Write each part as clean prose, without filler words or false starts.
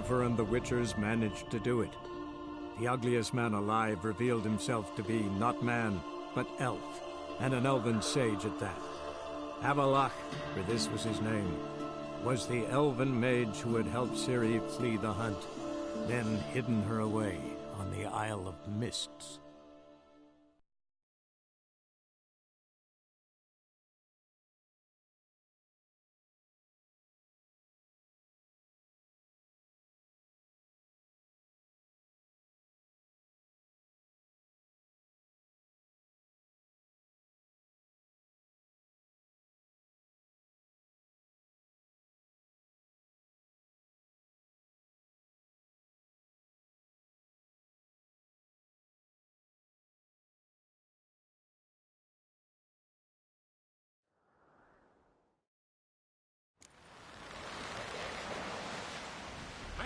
Yennefer and the Witchers managed to do it. The ugliest man alive revealed himself to be not man, but elf, and an elven sage at that. Avallac'h, for this was his name, was the elven mage who had helped Ciri flee the hunt, then hidden her away on the Isle of Mists.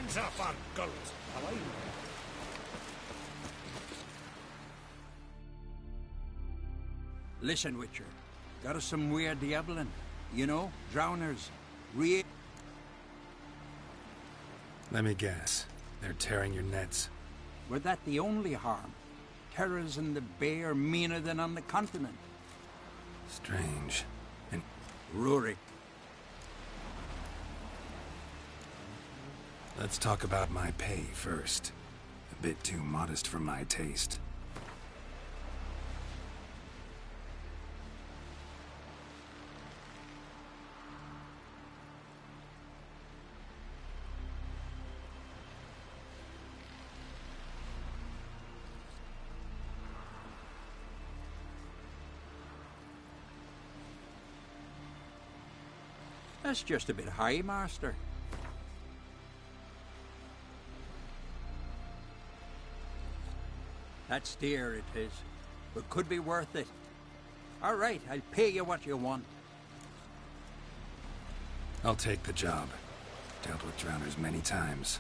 Hands up on guns. Listen, Witcher. Got us some weird diabling. You know, drowners. Let me guess. They're tearing your nets. Were that the only harm? Terrors in the bay are meaner than on the continent. Strange. And Rurik. let's talk about my pay first. A bit too modest for my taste. That's just a bit high, Master. That's dear, it is. But could be worth it. All right, I'll pay you what you want. I'll take the job. Dealt with drowners many times.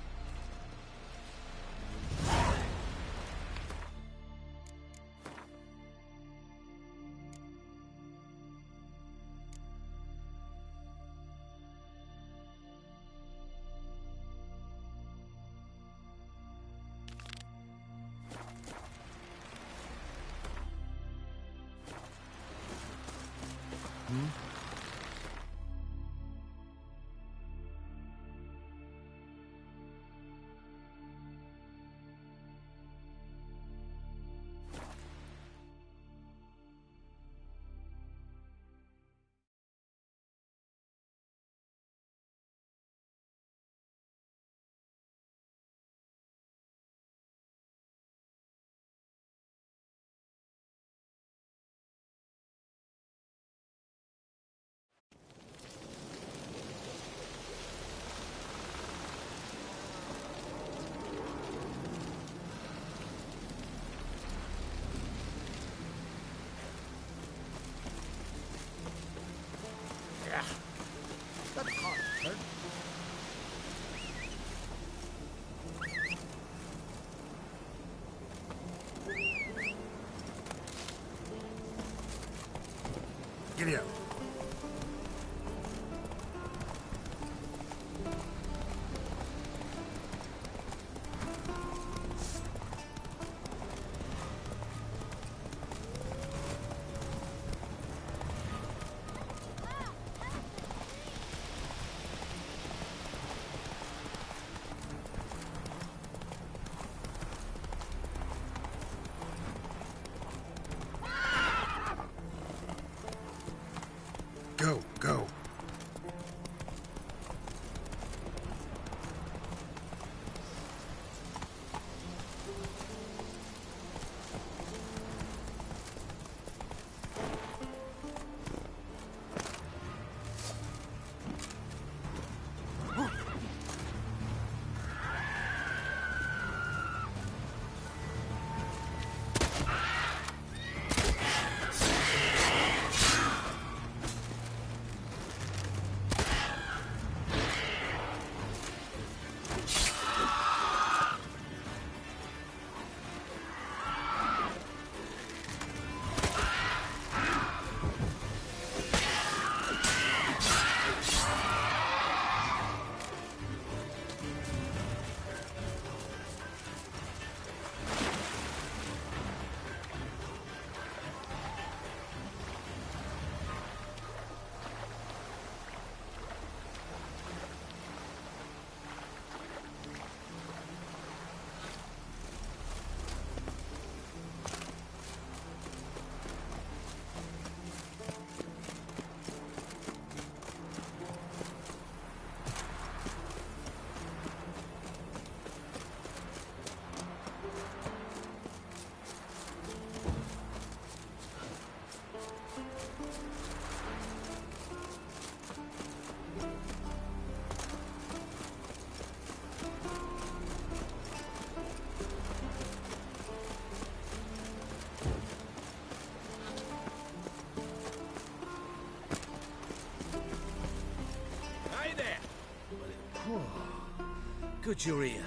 Good you're here.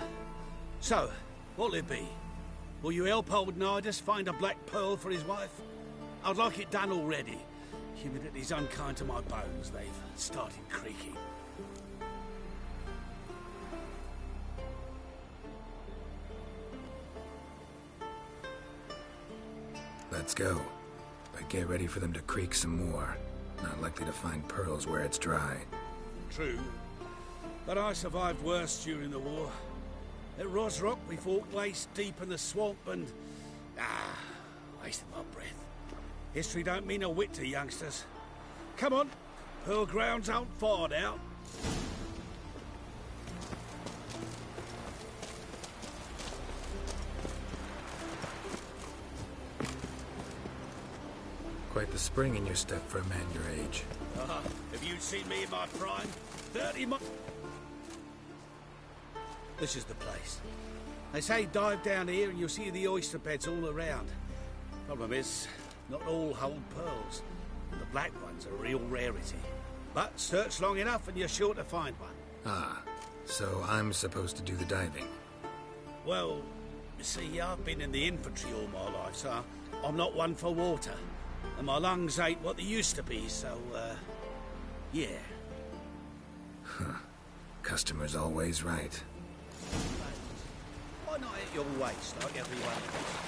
So, what'll it be? Will you help old Nidus find a black pearl for his wife? I'd like it done already. Humidity's unkind to my bones. They've started creaking. Let's go. But get ready for them to creak some more. Not likely to find pearls where it's dry. True. But I survived worse during the war. At Rosrock, we fought waist deep in the swamp and... wasted my breath. History don't mean a whit to youngsters. Come on, Pearl Grounds aren't far now. Quite the spring in your step for a man your age. Have you seen me in my prime? 30 months. This is the place. They say dive down here and you'll see the oyster beds all around. Problem is, not all hold pearls. The black ones are a real rarity. But search long enough and you're sure to find one. Ah, so I'm supposed to do the diving. Well, you see, I've been in the infantry all my life, so I'm not one for water. And my lungs ain't what they used to be, so, yeah. Huh. Customer's always right. Why not at your waist like everyone else?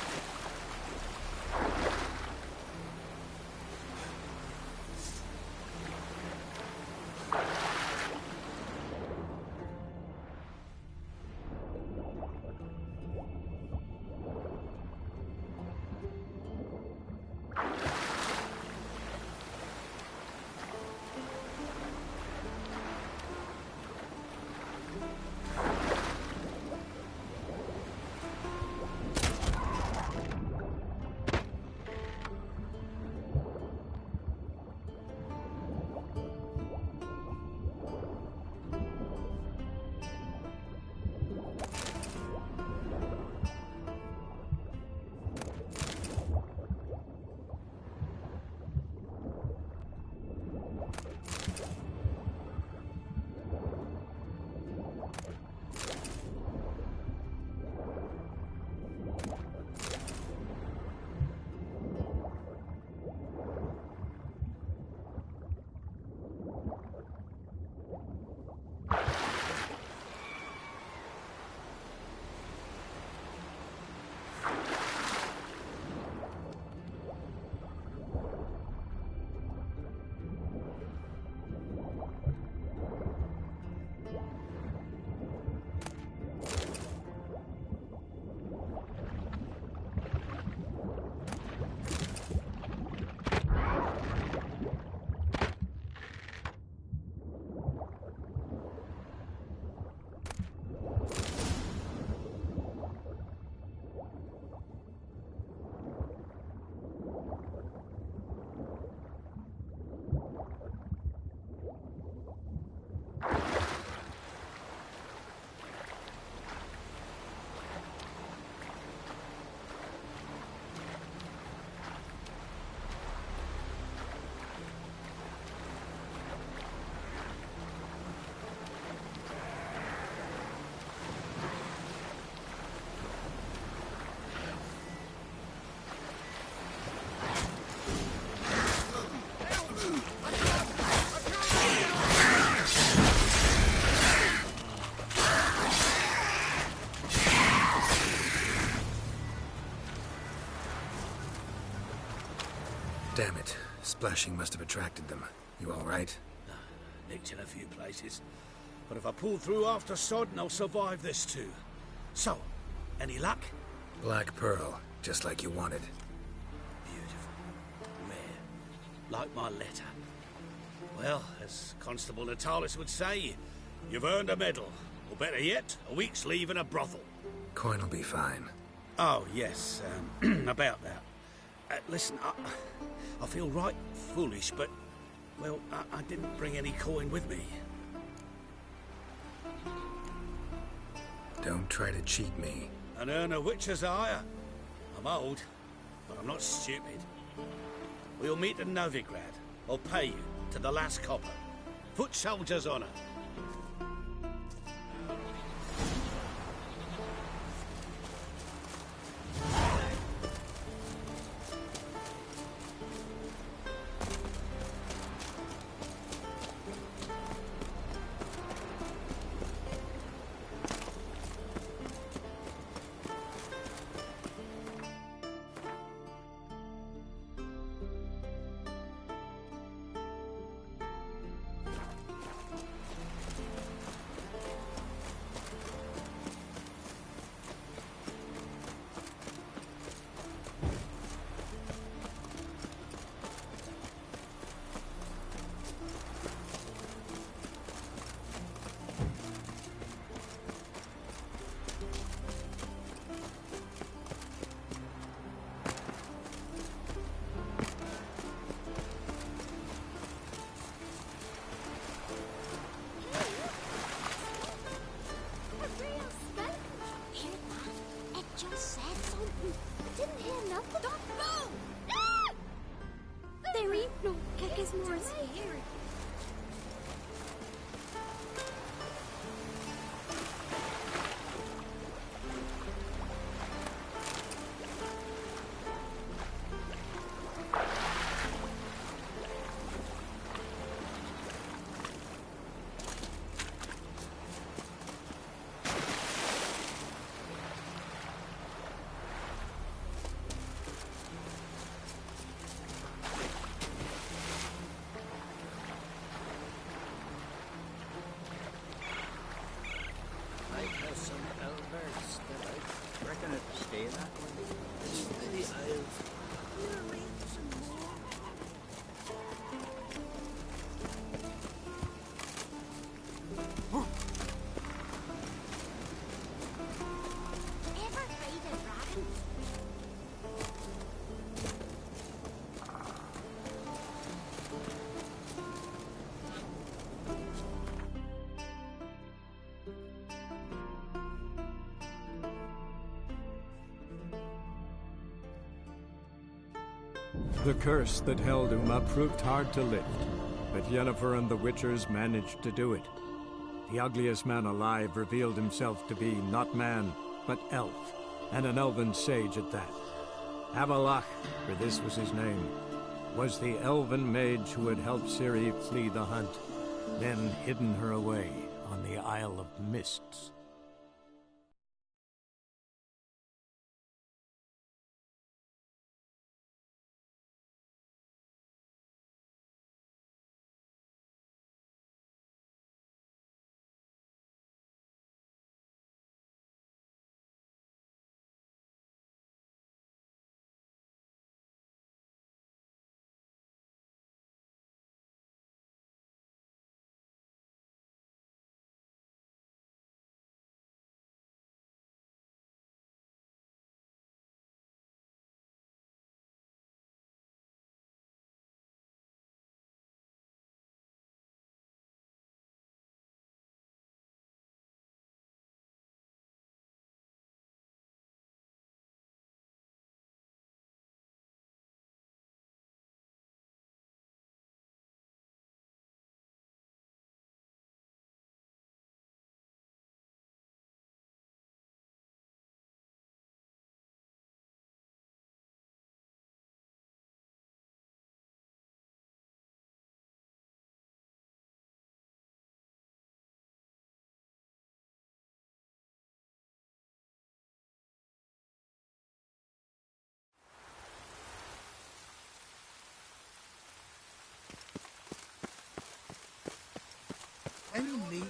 Damn it. Splashing must have attracted them. You all right? Nicked in a few places. But if I pull through after Sodden, I'll survive this too. So, any luck? Black Pearl, just like you wanted. Beautiful. Rare. Like my letter. Well, as Constable Natalis would say, you've earned a medal. Or better yet, a week's leave in a brothel. Coin will be fine. Oh, yes, about that. Listen, I feel right foolish, but, well, I didn't bring any coin with me. Don't try to cheat me. An earner witcher's hire. I'm old, but I'm not stupid. We'll meet in Novigrad. I'll pay you to the last copper. Foot soldier's honor. The curse that held Uma proved hard to lift, but Yennefer and the Witchers managed to do it. The ugliest man alive revealed himself to be not man, but elf, and an elven sage at that. Avallac'h, for this was his name, was the elven mage who had helped Ciri flee the hunt, then hidden her away on the Isle of Mists. Any meat?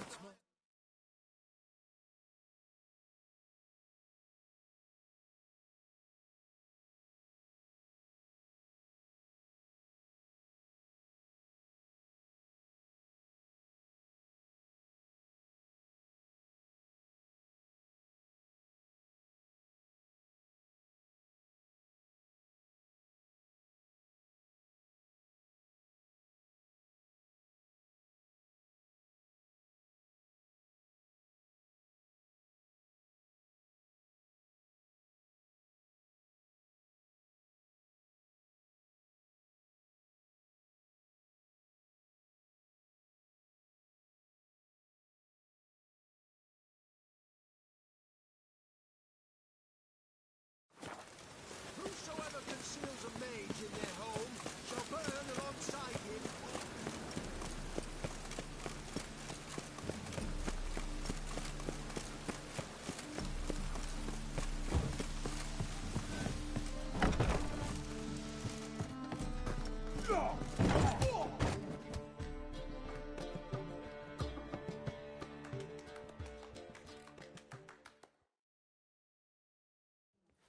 Whosoever conceals a mage in their home shall burn alongside him.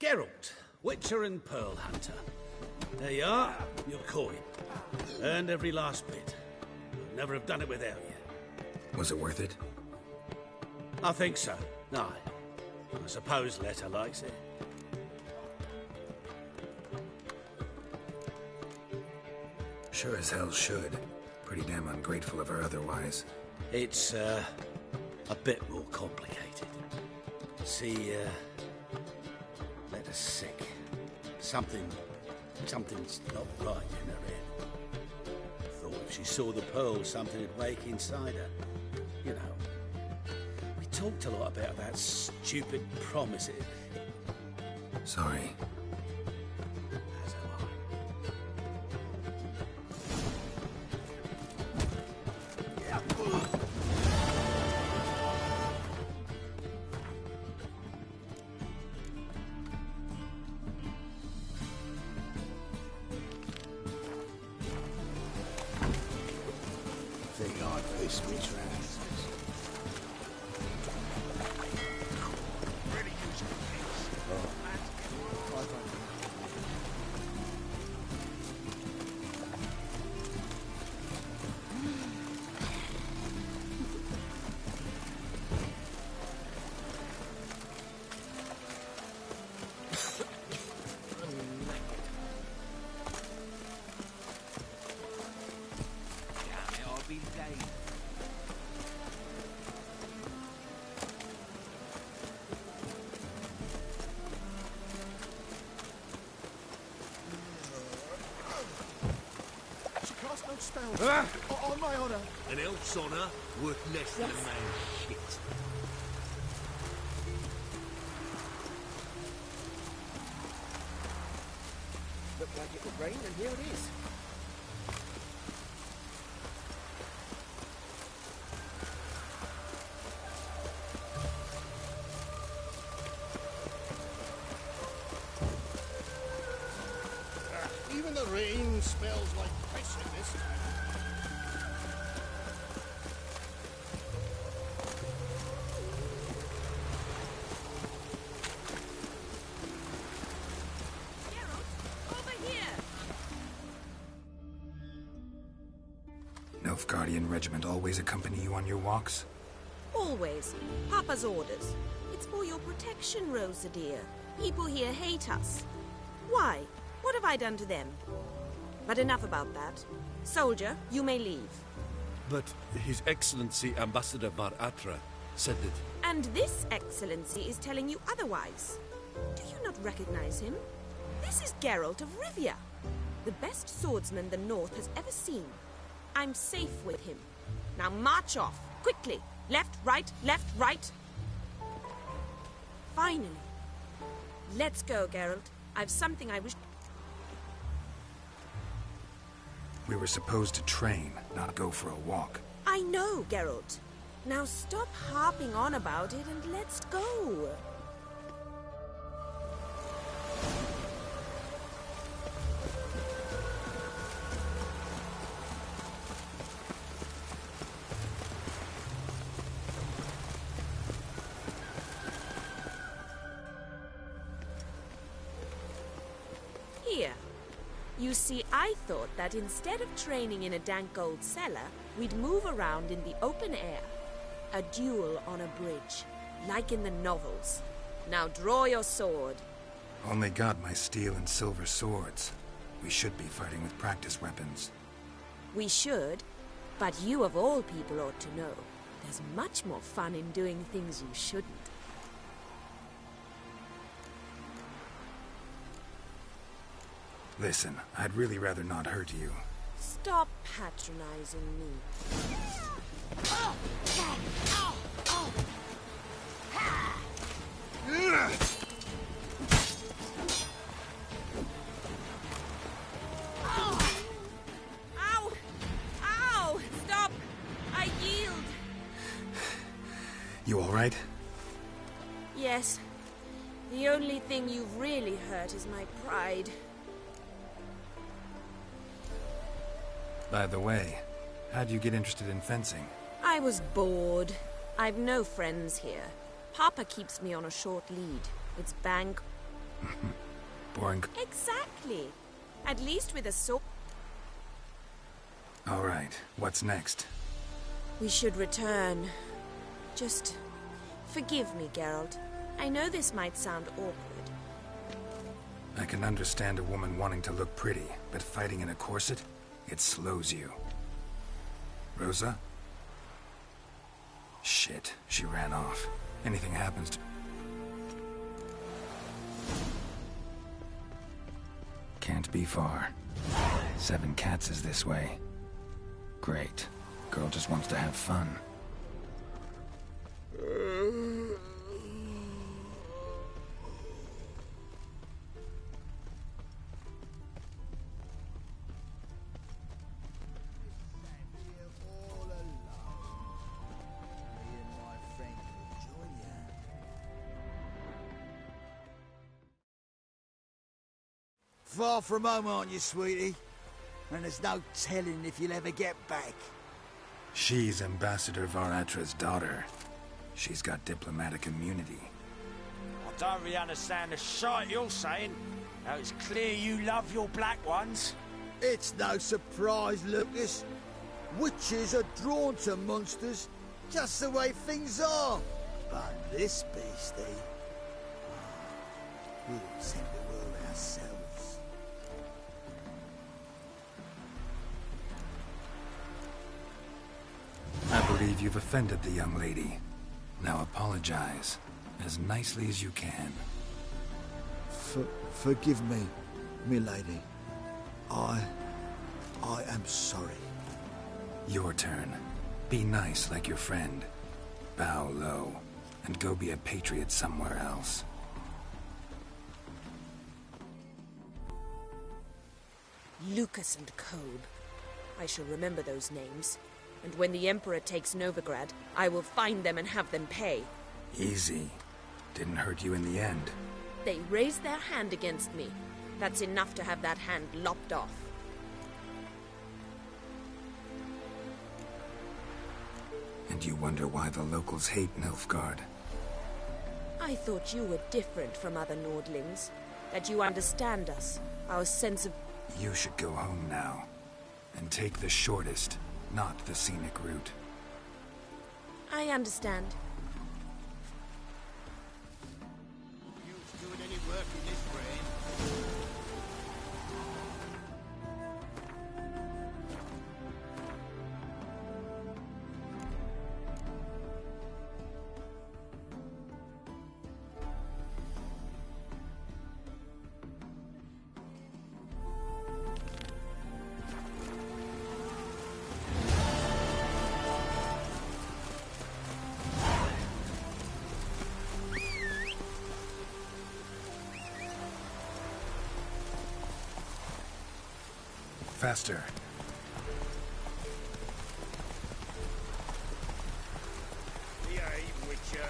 Geralt, Witcher and Pearl Hunter. There you are, your coin. Earned every last bit. I'd never have done it without you. Was it worth it? I think so. Aye. I suppose Letta likes it. Sure as hell should. Pretty damn ungrateful of her otherwise. It's, a bit more complicated. See, Letta's sick. Something's not right in her head. Thought if she saw the pearl, something would wake inside her. You know, we talked a lot about that stupid promise. Sorry. As am Think I'd face me trousers. Really using things. On my honour. An elf's honour worth less than a man's shit. Looked like it would rain, and here it is. Even the rain smells like piss in this time. Nilfgaardian regiment always accompany you on your walks? Always. Papa's orders. It's for your protection, Rosa dear. People here hate us. Why? What have I done to them? But enough about that. Soldier, you may leave. But His Excellency Ambassador Var Atra said that... And this excellency is telling you otherwise. Do you not recognize him? This is Geralt of Rivia, the best swordsman the North has ever seen. I'm safe with him. Now march off, quickly. Left, right, left, right. Finally. Let's go, Geralt. I've something I wish... We were supposed to train, not go for a walk. I know, Geralt. Now stop harping on about it and let's go. Here. You see, I thought that instead of training in a dank old cellar, we'd move around in the open air. A duel on a bridge, like in the novels. Now draw your sword. Only got my steel and silver swords. We should be fighting with practice weapons. We should, but you of all people ought to know. There's much more fun in doing things you shouldn't. Listen, I'd really rather not hurt you. Stop patronizing me. Ow! Ow! Stop! I yield! You all right? Yes. The only thing you've really hurt is my pride. By the way, how'd you get interested in fencing? I was bored. I've no friends here. Papa keeps me on a short lead. It's bank. Boring. Exactly. At least with a sword. All right, what's next? We should return. Just forgive me, Geralt. I know this might sound awkward. I can understand a woman wanting to look pretty, but fighting in a corset? It slows you. Rosa? Shit, she ran off. Anything happens to... Can't be far. 7 Cats is this way. Great. Girl just wants to have fun. Far from home, aren't you, sweetie? And there's no telling if you'll ever get back. She's Ambassador Var Atra's daughter. She's got diplomatic immunity. I don't really understand the shite you're saying. Now it's clear you love your black ones. It's no surprise, Lucas. Witches are drawn to monsters, just the way things are. But this beastie... we'll send the world ourselves. I believe you've offended the young lady. Now apologize, as nicely as you can. Forgive me, milady. I am sorry. Your turn. Be nice like your friend. Bow low, and go be a patriot somewhere else. Lucas and Kobe. I shall remember those names. And when the Emperor takes Novigrad, I will find them and have them pay. Easy. Didn't hurt you in the end. They raised their hand against me. That's enough to have that hand lopped off. And you wonder why the locals hate Nilfgaard. I thought you were different from other Nordlings. That you understand us, our sense of... You should go home now. And take the shortest, not the scenic route. I understand. You doing any work in this rain? Faster. Behave, Witcher.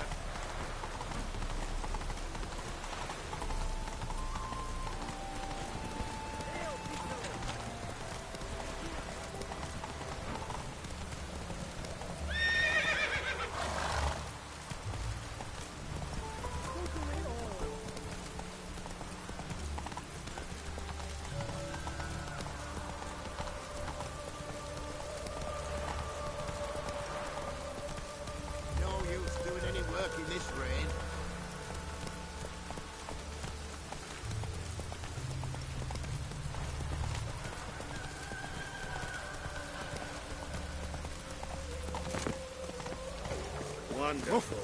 Wonderful.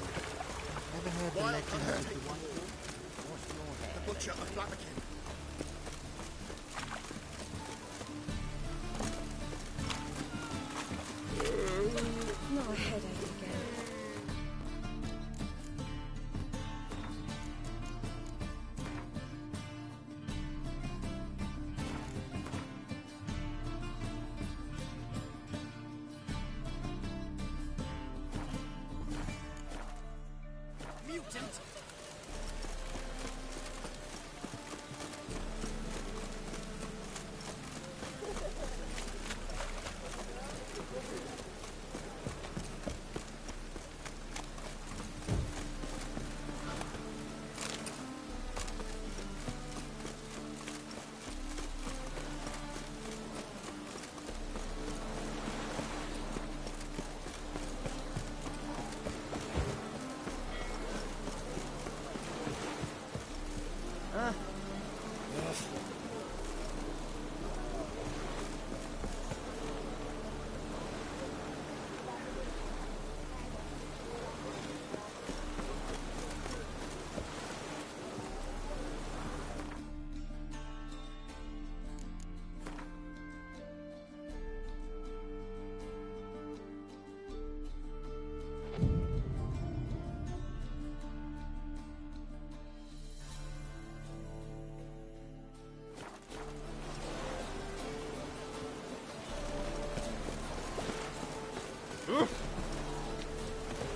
Ever heard the legend of the White Wolf? What's your hair? The Butcher of Blaviken. Not a headache again. Mutant!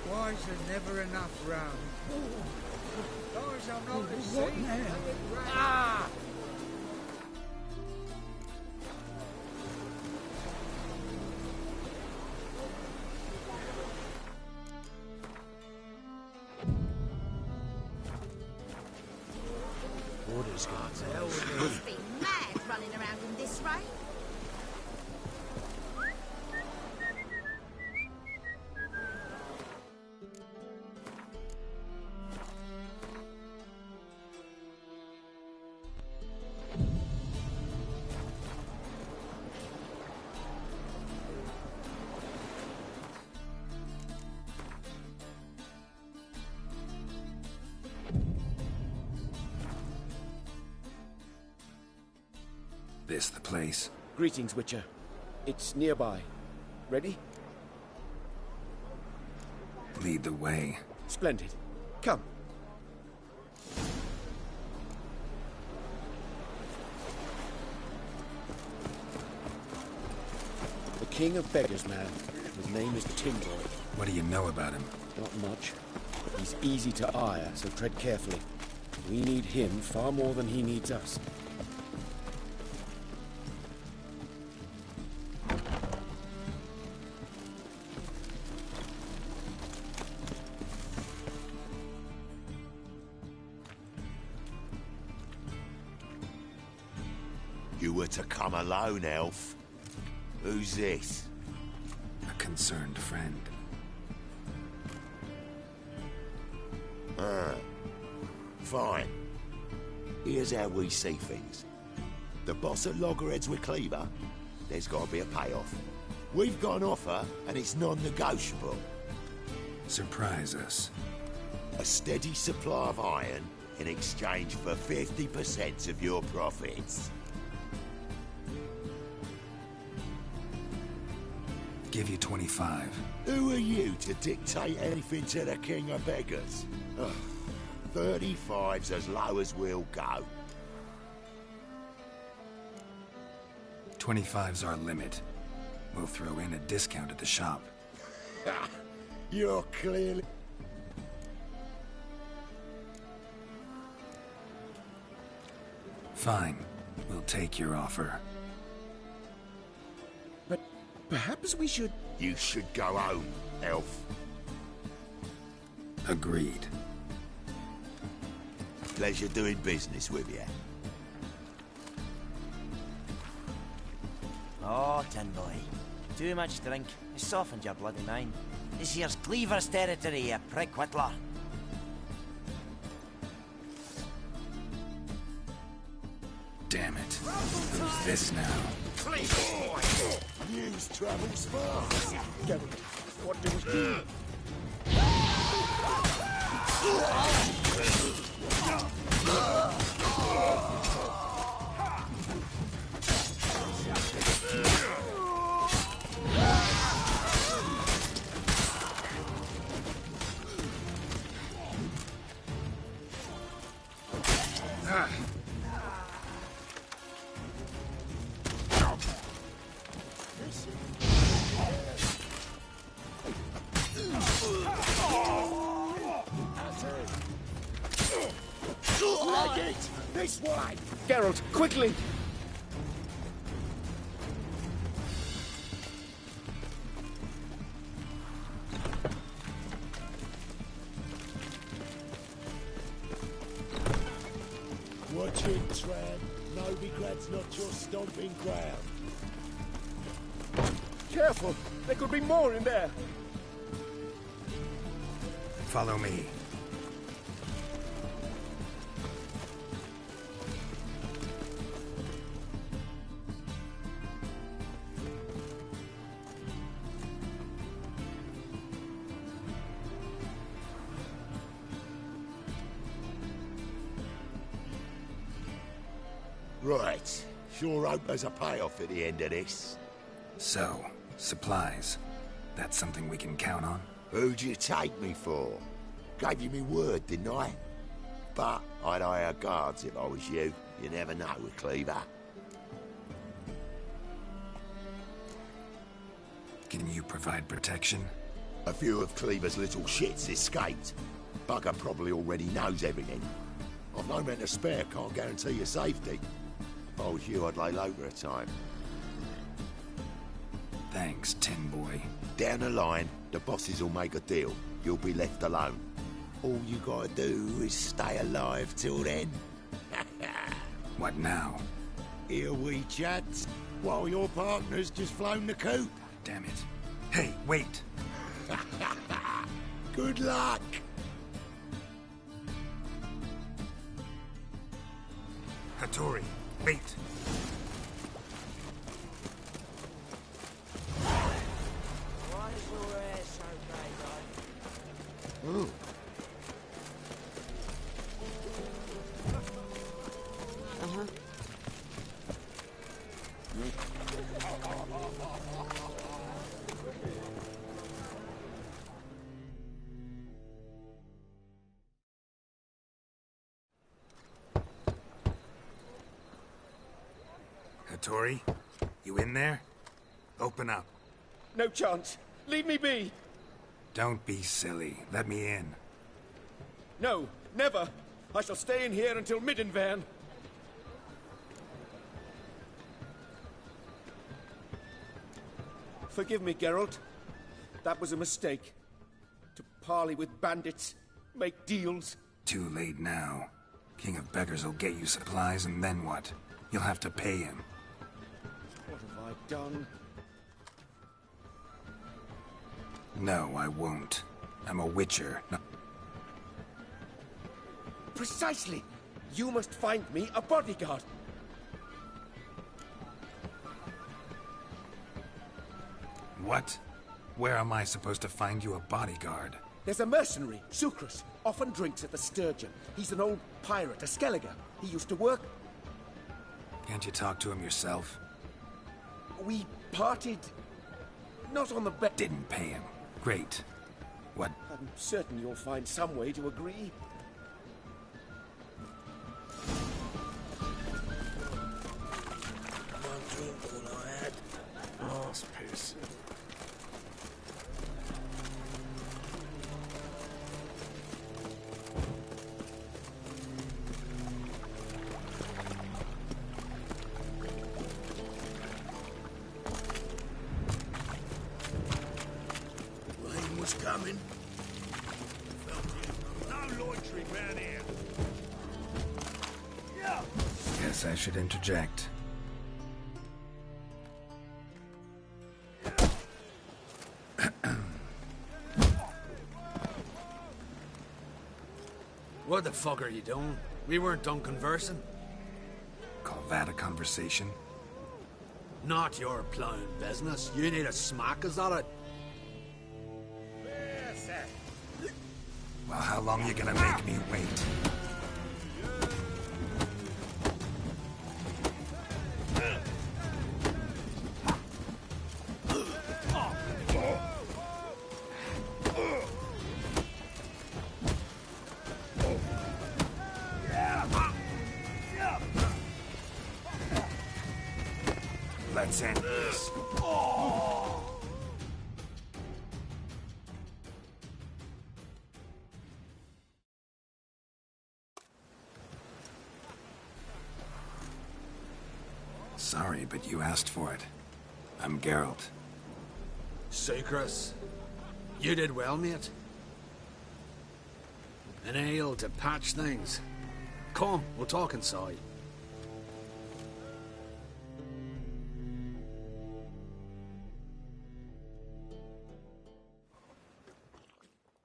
Why is there never enough round? Guys, I'm not to see. Ah! Orders gone. Must be mad running around in this rain. This the place? Greetings, Witcher. It's nearby. Ready? Lead the way. Splendid. Come. The King of Beggars, man. His name is Timboy. What do you know about him? Not much. But he's easy to ire, so tread carefully. We need him far more than he needs us. You were to come alone, elf. Who's this? A concerned friend. Fine. Here's how we see things. The boss at Loggerheads with Cleaver, there's got to be a payoff. We've got an offer, and it's non-negotiable. Surprise us. A steady supply of iron in exchange for 50% of your profits. Give you 25. Who are you to dictate anything to the King of Beggars? Ugh, 35's as low as we'll go. 25's our limit. We'll throw in a discount at the shop. You're clearly... Fine. We'll take your offer. But perhaps we should... You should go home, elf. Agreed. Pleasure doing business with you. Oh, Tinboy. Too much drink. It's softened your bloody mind. This here's Cleaver's territory, you prick whittler. Damn it. Who's this now? News travels fast. Geralt, what do we do? This way! Geralt, quickly! Watch it, Tran. Novigrad's not your stomping ground. Careful! There could be more in there! Follow me. Right. Sure hope there's a payoff at the end of this. So, supplies. That's something we can count on? Who'd you take me for? Gave you me word, didn't I? But I'd hire guards if I was you. You never know with Cleaver. Can you provide protection? A few of Cleaver's little shits escaped. Bugger probably already knows everything. I've no men to spare, can't guarantee your safety. If I was you, I'd lay low for a time. Thanks, Tin Boy. Down the line, the bosses will make a deal. You'll be left alone. All you gotta do is stay alive till then. What now? Here we chat, while your partner's just flown the coop. Damn it. Hey, wait! Good luck! Hattori, wait! Why is your hair so grey, Ooh. Hattori? You in there? Open up. No chance. Leave me be. Don't be silly. Let me in. No, never. I shall stay in here until Middenvern. Forgive me, Geralt. That was a mistake. To parley with bandits, make deals. Too late now. King of Beggars will get you supplies, and then what? You'll have to pay him. What have I done? No, I won't. I'm a witcher. No. Precisely. You must find me a bodyguard. What? Where am I supposed to find you a bodyguard? There's a mercenary, Sucrus. Often drinks at the Sturgeon. He's an old pirate, a Skelliger. He used to work... Can't you talk to him yourself? We parted... not on the bed. Didn't pay him. Great. What? I'm certain you'll find some way to agree. One drink all I had. Last person. Rain was coming. Felt it. No loitering round here. Yeah. Guess I should interject. What the fuck are you doing? We weren't done conversing. Call that a conversation? Not your plowing business. You need a smack, is that it? Well, how long you gonna make me wait? Let's end this. Sorry, but you asked for it. I'm Geralt. Sucrus, you did well, mate. An ale to patch things. Come, we'll talk inside.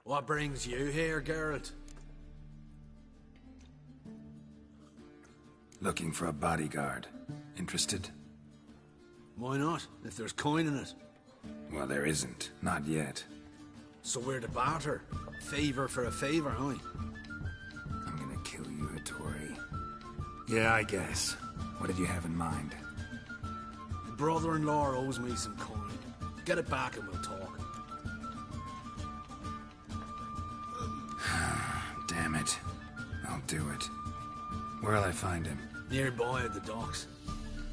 What brings you here, Geralt? Looking for a bodyguard. Interested? Why not, if there's coin in it? Well, there isn't. Not yet. So we're to barter. Favor for a favor, huh? I'm gonna kill you, Hattori. Yeah, I guess. What did you have in mind? My brother-in-law owes me some coin. Get it back and we'll talk. Damn it. I'll do it. Where'll I find him? Nearby at the docks.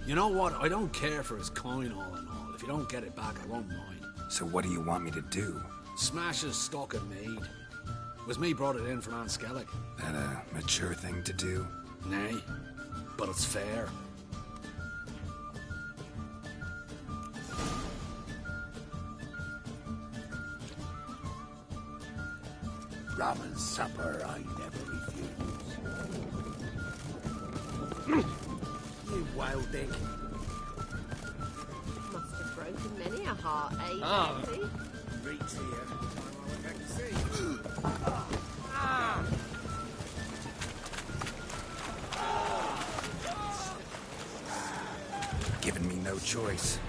You know what? I don't care for his coin all in all. If you don't get it back, I won't mind. So what do you want me to do? Smash his stock and mead. Was me brought it in from Aunt Skellig. That a mature thing to do? Nay, but it's fair. Rum and supper I never refuse. You wild dick. Must have broken many a heart, eh, Ah. Bertie? Reach here. Giving me no choice.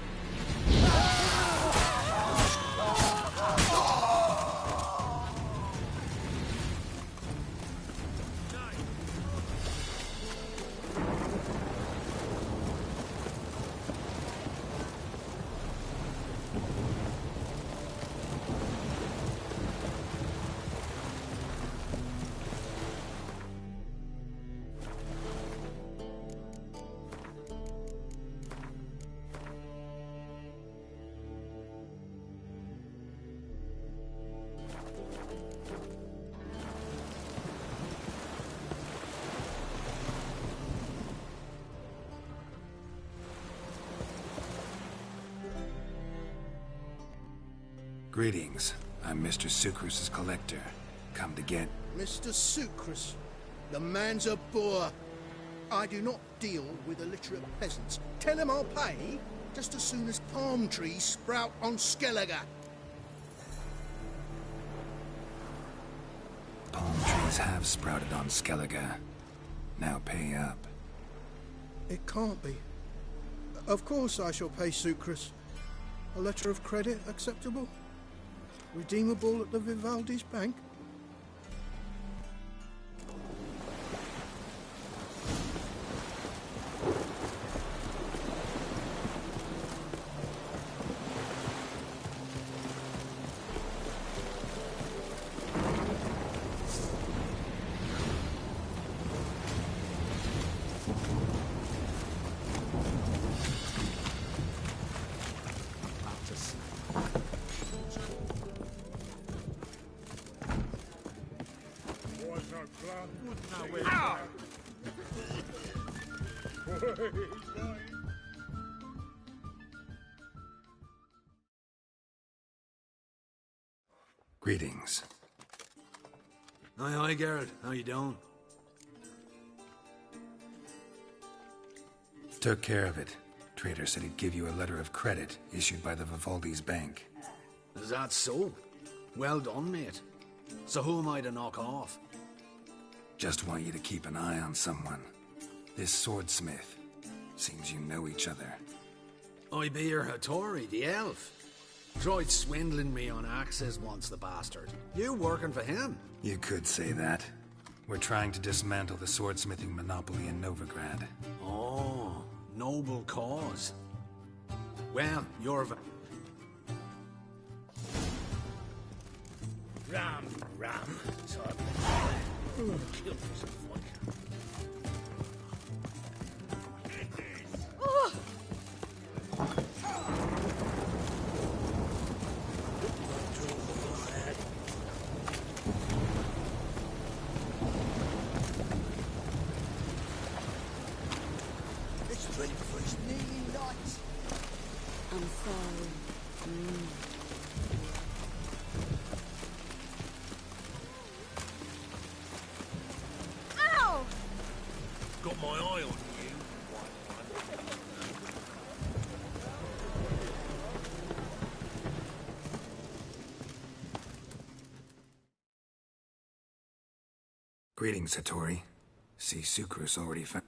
Greetings. I'm Mr. Sucrus's collector. Come to get... Mr. Sucrus, the man's a boor. I do not deal with illiterate peasants. Tell him I'll pay just as soon as palm trees sprout on Skellige. Palm trees have sprouted on Skellige. Now pay up. It can't be. Of course I shall pay Sucrus. A letter of credit acceptable? Redeemable at the Vivaldi's bank? Greetings. Aye, Geralt. How you doing? Took care of it. Trader said he'd give you a letter of credit issued by the Vivaldi's bank. Is that so? Well done, mate. So who am I to knock off? Just want you to keep an eye on someone. This swordsmith. Seems you know each other. I be your Hattori, the elf. Tried swindling me on axes once, the bastard. You working for him? You could say that. We're trying to dismantle the swordsmithing monopoly in Novigrad. Oh, noble cause. Well, you're... Ram. So I've been killed for some vodka. It's ready for his nearly night. I'm sorry. Ow! Got my eye on you. Greetings, Hattori. See Sucrus already found...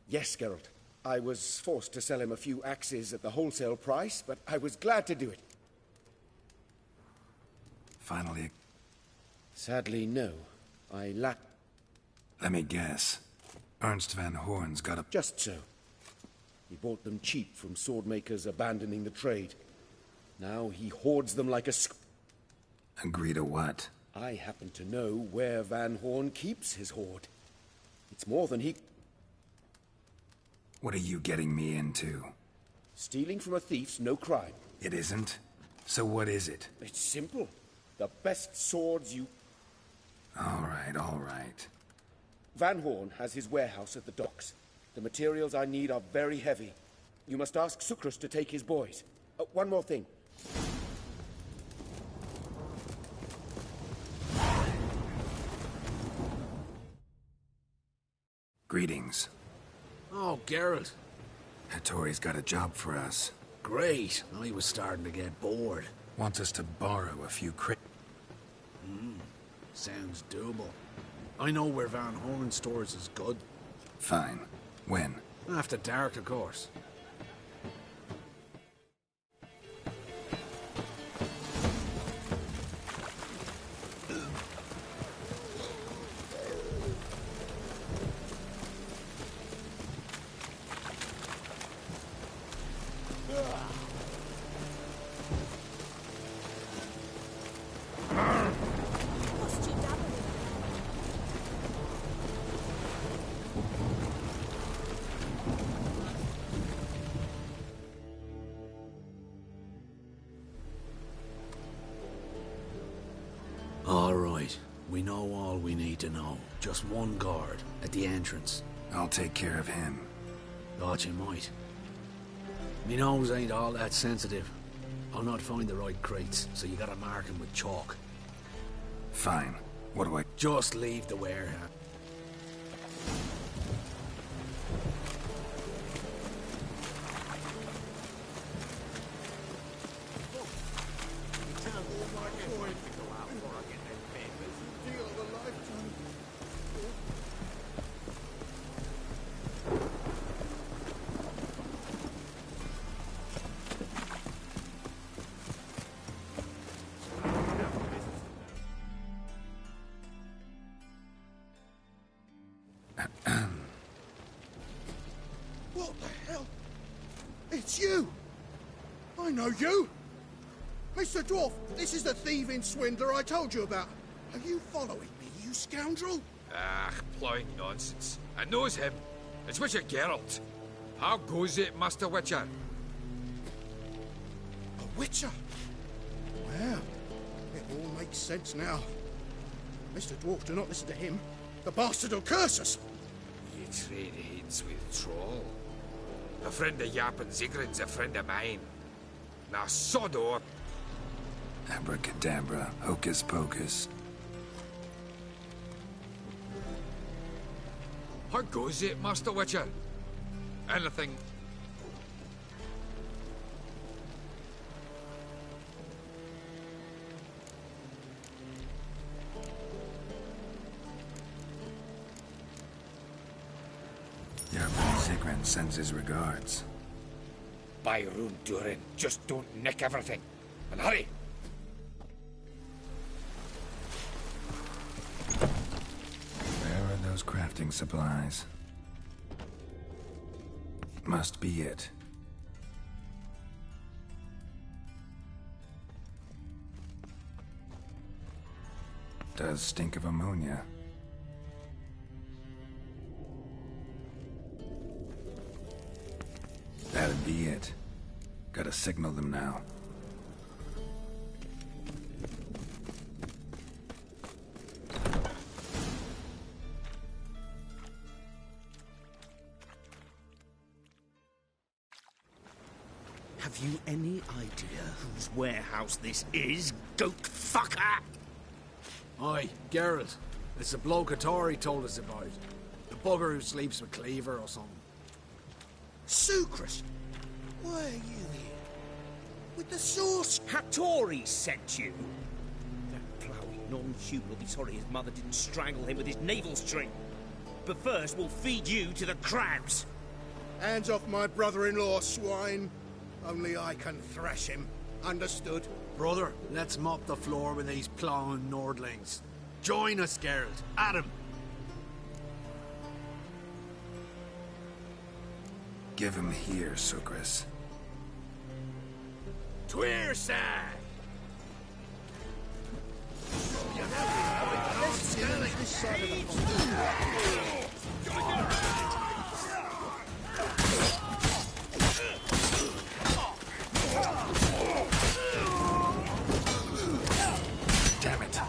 Yes, Geralt. I was forced to sell him a few axes at the wholesale price, but I was glad to do it. Finally... Sadly, no. I lack... Let me guess. Ernst van Horn's got a... Just so. He bought them cheap from swordmakers abandoning the trade. Now he hoards them like a... Agree to what? I happen to know where Van Horn keeps his hoard. It's more than he... What are you getting me into? Stealing from a thief's no crime. It isn't? So what is it? It's simple. The best swords you... All right. Van Horn has his warehouse at the docks. The materials I need are very heavy. You must ask Sucrus to take his boys. One more thing. Greetings. Oh, Geralt. Hattori's got a job for us. Great. I was starting to get bored. Wants us to borrow a few Sounds doable. I know where Van Horn stores is good. Fine. When? After dark, of course. All right. We know all we need to know. Just one guard at the entrance. I'll take care of him. Thought you might. Me nose ain't all that sensitive. I'll not find the right crates, so you gotta mark them with chalk. Fine. What do I... Just leave the warehouse. What the hell? It's you! I know you! Mr. Dwarf, this is the thieving swindler I told you about. Are you following me, you scoundrel? Ah, ploughing nonsense. I knows him. It's Witcher Geralt. How goes it, Master Witcher? A witcher? Well, it all makes sense now. Mr. Dwarf, do not listen to him. The bastard will curse us. You trade heads with Troll. A friend of Yap and Zigrin's a friend of mine. Now, Sodor. Abracadabra, hocus pocus. How goes it, Master Witcher? Anything... Your friend Zigrin sends his regards. By Rune Durin, just don't nick everything. And hurry! Where are those crafting supplies? Must be it. Does stink of ammonia. That'd be it. Gotta signal them now. Have you any idea whose warehouse this is, goat fucker? Aye, Geralt. It's the bloke Hattori told us about. The bugger who sleeps with Cleaver or something. Sucrus, why are you here? With the sauce? Hattori sent you. That ploughing non-human will be sorry his mother didn't strangle him with his navel string. But first, we'll feed you to the crabs. Hands off my brother-in-law, swine. Only I can thrash him. Understood? Brother, let's mop the floor with these plowing Nordlings. Join us, Geralt. Adam. Give him here, Sucrus. Tweerside! This side of the Damn it.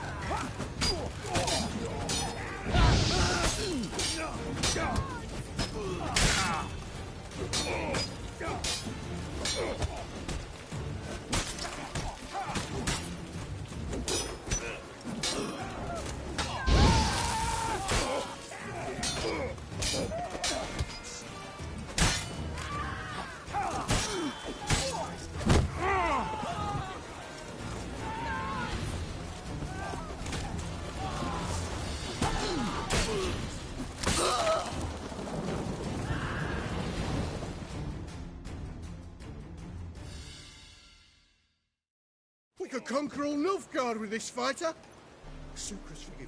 We could conquer all Nilfgaard with this fighter. Sucrus, forgive me.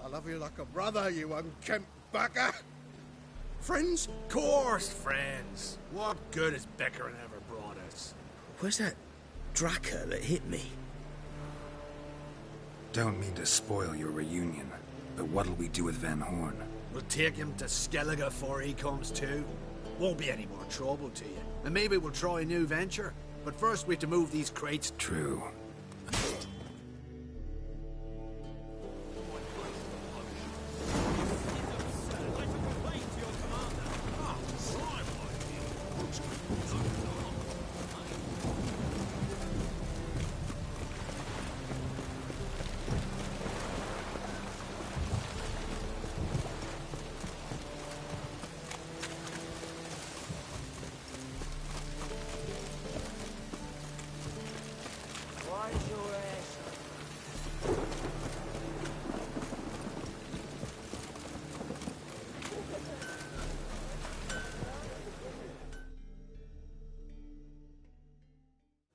I love you like a brother, you unkempt bugger. Friends? Course, friends. What good has Beckering ever brought us? Where's that Draka that hit me? Don't mean to spoil your reunion, but what'll we do with Van Horn? We'll take him to Skellige before he comes to. Won't be any more trouble to you. And maybe we'll try a new venture. But first we have to move these crates. True.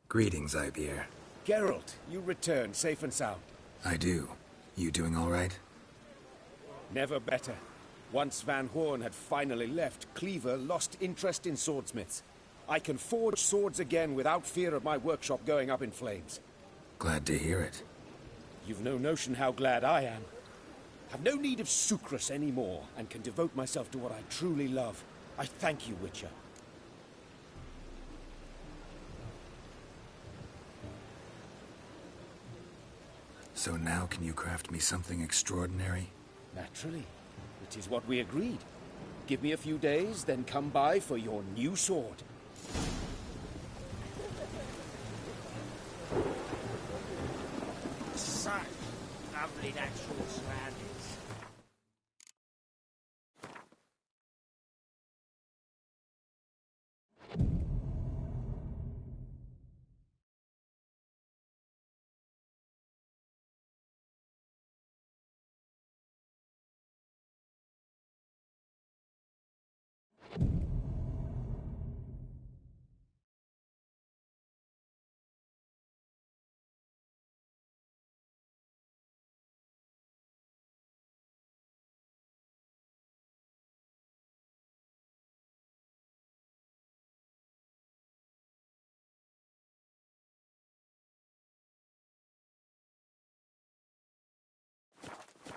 Greetings, Ibeer. Geralt, you return safe and sound. I do. You doing all right? Never better. Once Van Horn had finally left, Cleaver lost interest in swordsmiths. I can forge swords again without fear of my workshop going up in flames. Glad to hear it. You've no notion how glad I am. Have no need of Sucrus anymore, and can devote myself to what I truly love. I thank you, Witcher. So now can you craft me something extraordinary? Naturally. It is what we agreed. Give me a few days, then come by for your new sword. Such lovely natural surroundings.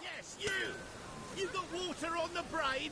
Yes, you! You got water on the brain?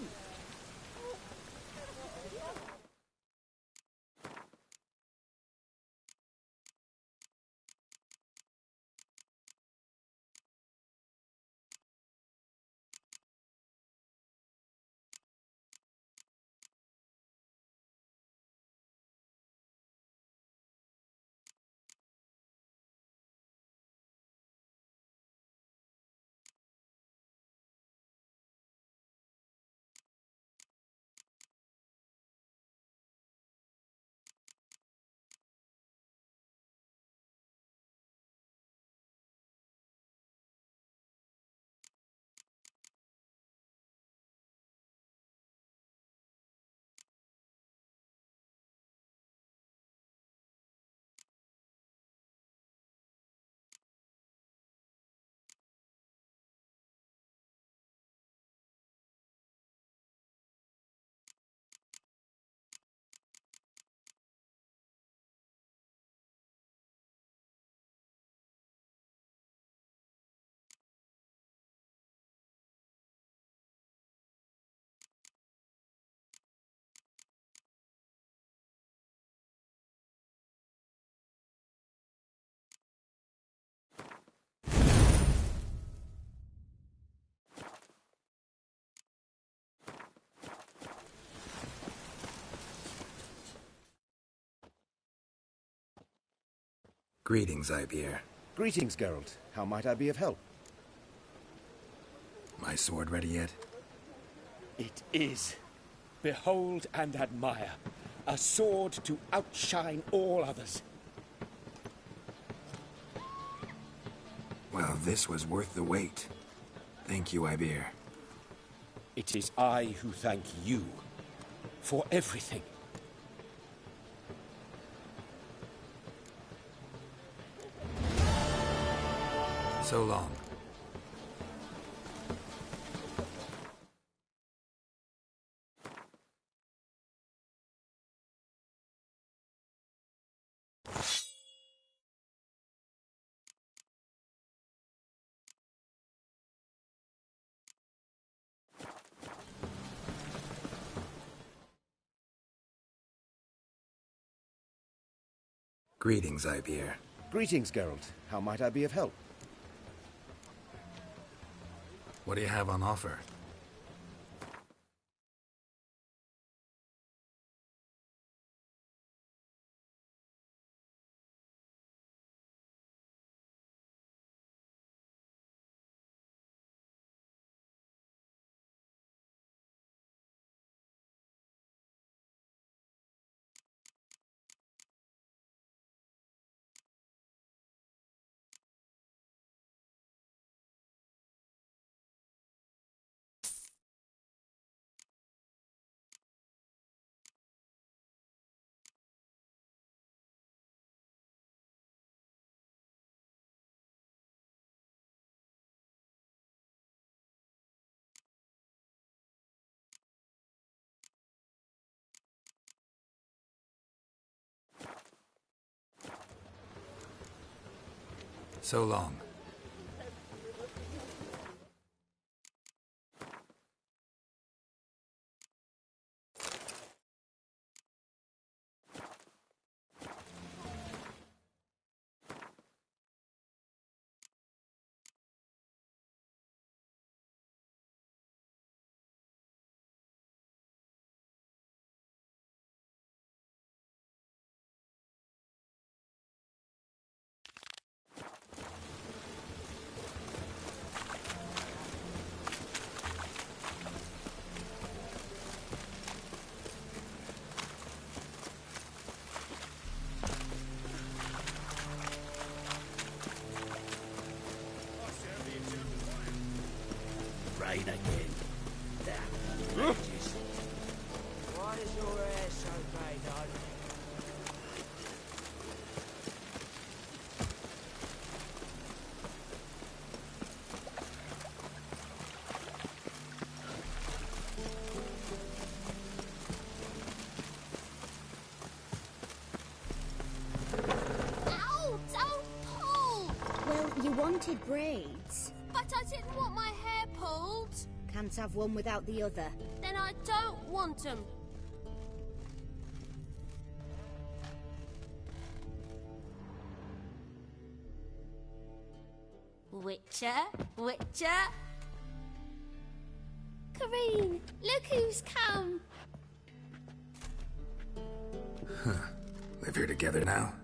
Greetings, Ibeer. Greetings, Geralt. How might I be of help? My sword ready yet? It is. Behold and admire. A sword to outshine all others. Well, this was worth the wait. Thank you, Ibeer. It is I who thank you for everything. So long. Greetings, Ibeer. Greetings, Geralt. How might I be of help? What do you have on offer? So long. Rain again. Damn wretches. Why is your hair so grey, darling? Ow! Don't pull! Well, you wanted braids. But I didn't want my hair pulled. Can't have one without the other. Then I don't want them. Witcher, Witcher. Kareen, look who's come. Live here together now?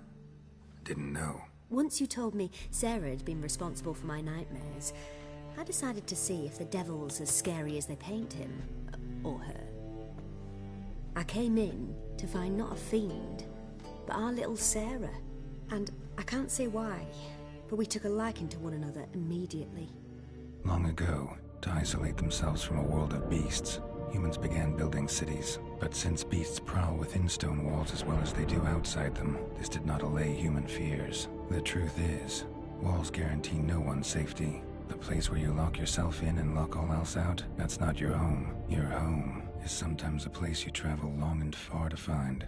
Didn't know. Once you told me Sarah had been responsible for my nightmares, I decided to see if the devil's as scary as they paint him. Or her. I came in to find not a fiend, but our little Sarah. And I can't say why, but we took a liking to one another immediately. Long ago, to isolate themselves from a world of beasts, humans began building cities. But since beasts prowl within stone walls as well as they do outside them, this did not allay human fears. The truth is, walls guarantee no one's safety. The place where you lock yourself in and lock all else out, that's not your home. Your home is sometimes a place you travel long and far to find.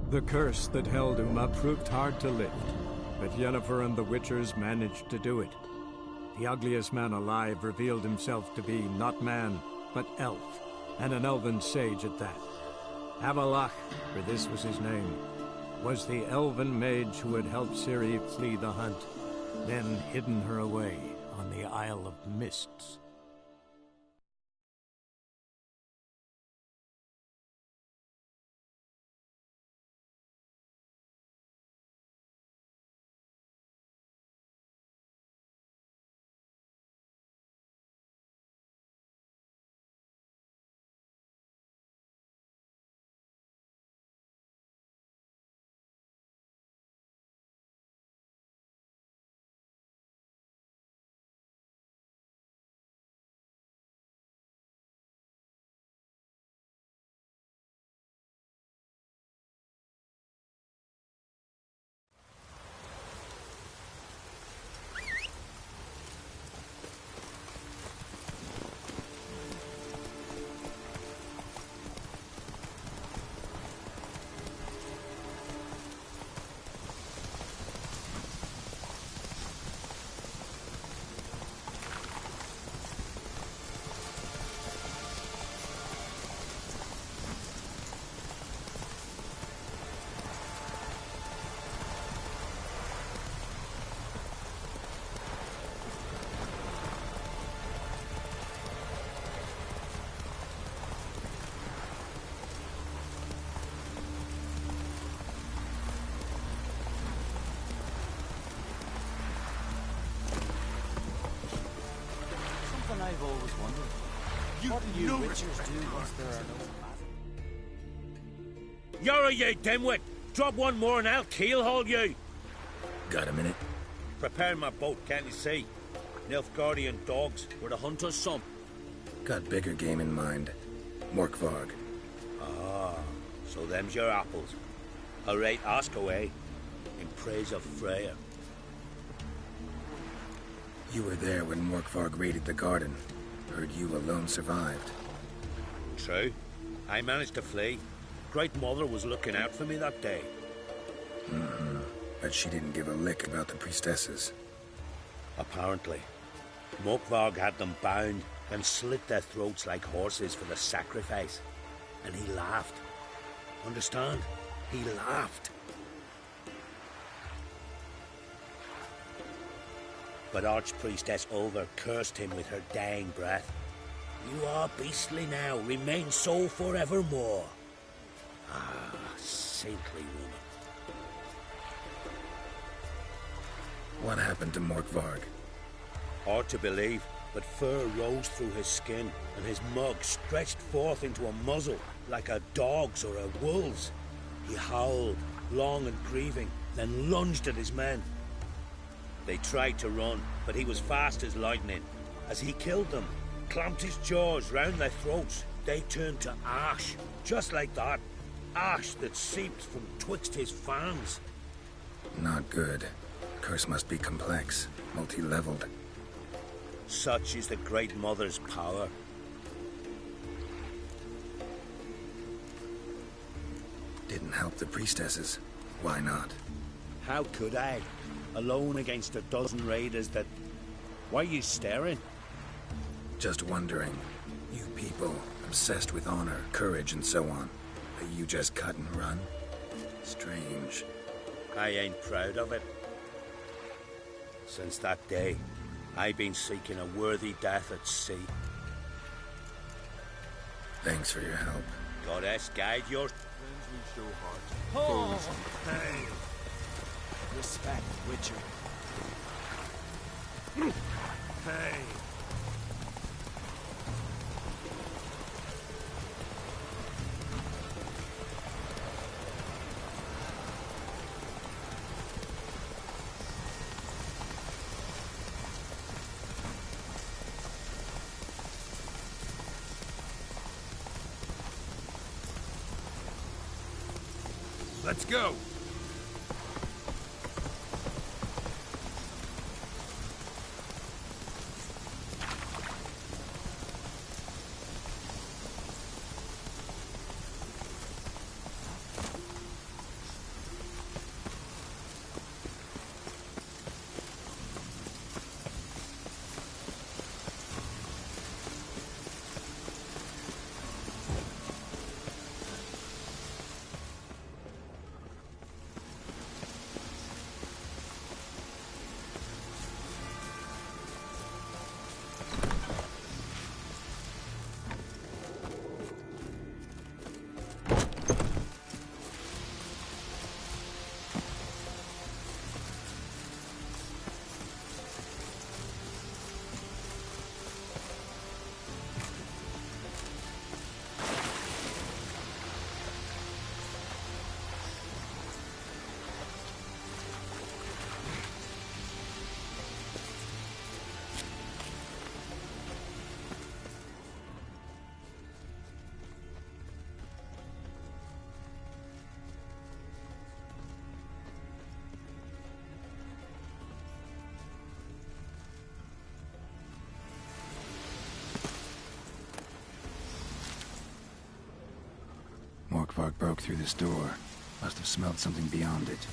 The curse that held Uma proved hard to lift, but Yennefer and the Witchers managed to do it. The ugliest man alive revealed himself to be not man, but elf, and an elven sage at that. Avallac'h, for this was his name, was the elven mage who had helped Ciri flee the hunt, then hidden her away on the Isle of Mists. I've always wondered. What do you witchers do once there are no paths? You're a ye dimwit! Drop one more and I'll keelhaul you! Got a minute? Preparing my boat, can't you see? Nilfgaardian dogs were the hunter's son. Got bigger game in mind. Morkvarg. Ah, so them's your apples. All right, ask away. In praise of Freya. You were there when Morkvarg raided the garden. Heard you alone survived. True. I managed to flee. Great Mother was looking out for me that day. But she didn't give a lick about the priestesses. Apparently. Morkvarg had them bound and slit their throats like horses for the sacrifice. And he laughed. Understand? He laughed. But Archpriestess Ulver cursed him with her dying breath. You are beastly now, remain so forevermore. Ah, saintly woman. What happened to Morkvarg? Hard to believe, but fur rose through his skin, and his mug stretched forth into a muzzle, like a dog's or a wolf's. He howled, long and grieving, then lunged at his men. They tried to run, but he was fast as lightning. As he killed them, clamped his jaws round their throats, they turned to ash, just like that. Ash that seeped from twixt his fangs. Not good. Curse must be complex, multi-leveled. Such is the Great Mother's power. Didn't help the priestesses. Why not? How could I? Alone against a dozen raiders that... Why are you staring? Just wondering. You people, obsessed with honor, courage, and so on. That you just cut and run? Strange. I ain't proud of it. Since that day, I've been seeking a worthy death at sea. Thanks for your help. Goddess, guide your... Oh. Hey. Respect, Witcher. Hey. Let's go. Morkvarg broke through this door. Must have smelled something beyond it.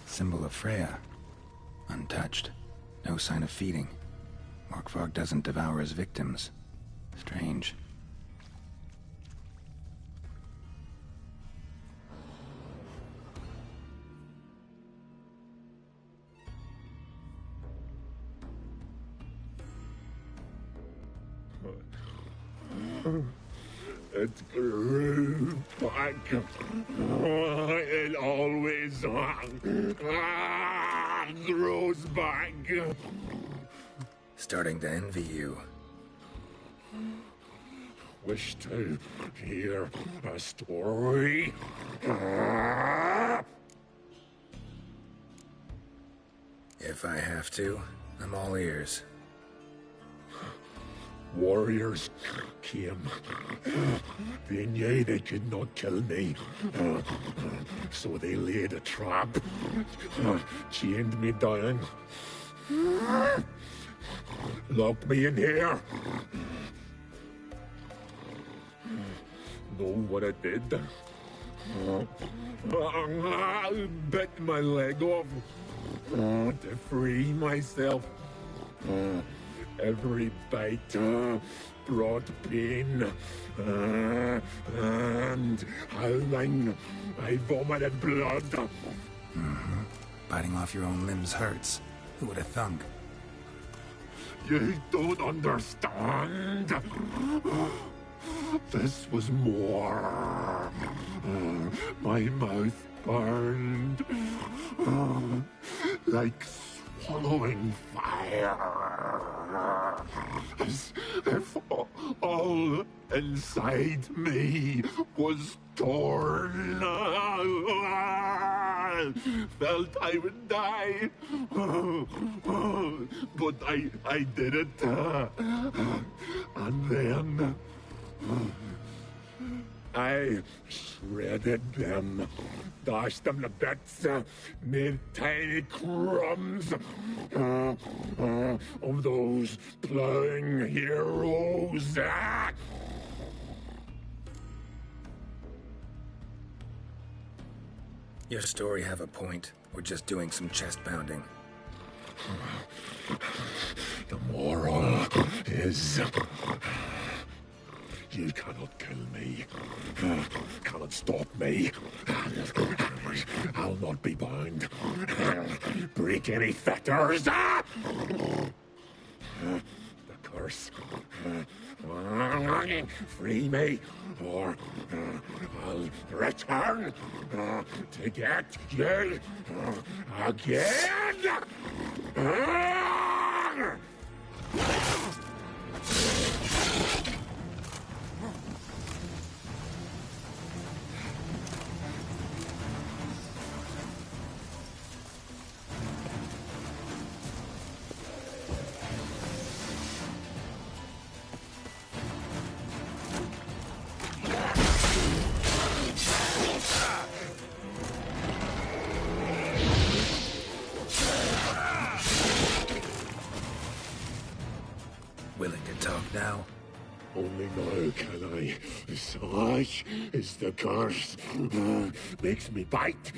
Symbol of Freya. Untouched. No sign of feeding. Morkvarg doesn't devour his victims. Strange. It grew back. It always grows back. Starting to envy you. Wish to hear a story? If I have to, I'm all ears. Warriors came. They knew they could not kill me. So they laid a trap. Chained me down. Locked me in here. Know what I did? Bit my leg off to free myself. Every bite brought pain, and howling, I vomited blood. Biting off your own limbs hurts. Who would have thunk? You don't understand. This was more. My mouth burned like swallowing fire. As if all inside me was torn. Felt I would die. But I did it. And then I shredded them, dashed them to bits, made tiny crumbs of those plowing heroes. Your story have a point. We're just doing some chest pounding. The moral is... You cannot kill me. Cannot stop me. I'll not be bound. Break any fetters. The curse. Free me, or I'll return to get you again. Willing to talk now? Only now can I. Such is the curse. Makes me bite,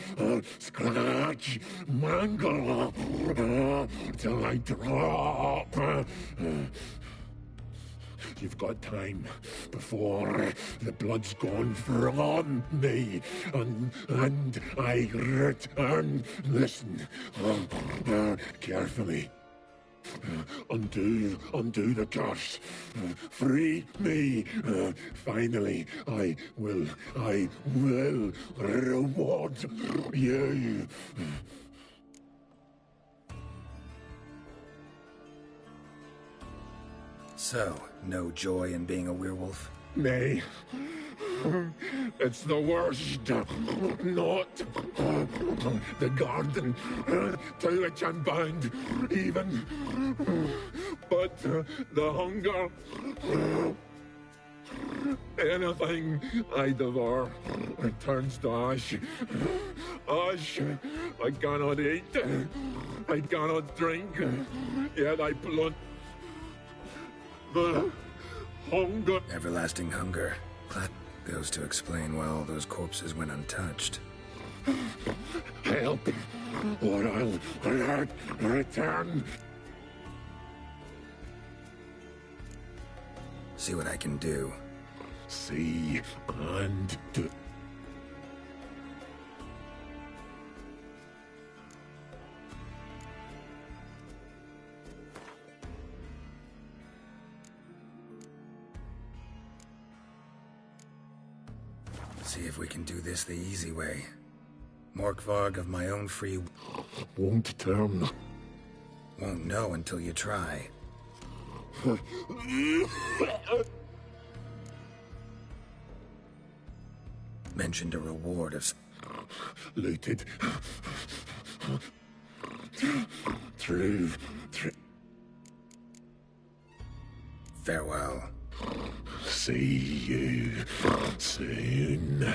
scratch, mangle, till I drop. You've got time before the blood's gone from me, and I return. Listen, carefully. Undo the curse. Free me. Finally, I will reward you. So, no joy in being a werewolf? Nay. It's the worst. Not the garden to which I'm bound, even. But the hunger. Anything I devour turns to ash. Ash I cannot eat. I cannot drink. Yet I blunt the hunger. Everlasting hunger. That goes to explain why all those corpses went untouched. Help, or I'll return. See what I can do. See and do. See if we can do this the easy way. Morkvarg of my own free... Won't turn. Won't know until you try. Mentioned a reward of... Looted. Farewell. See you soon.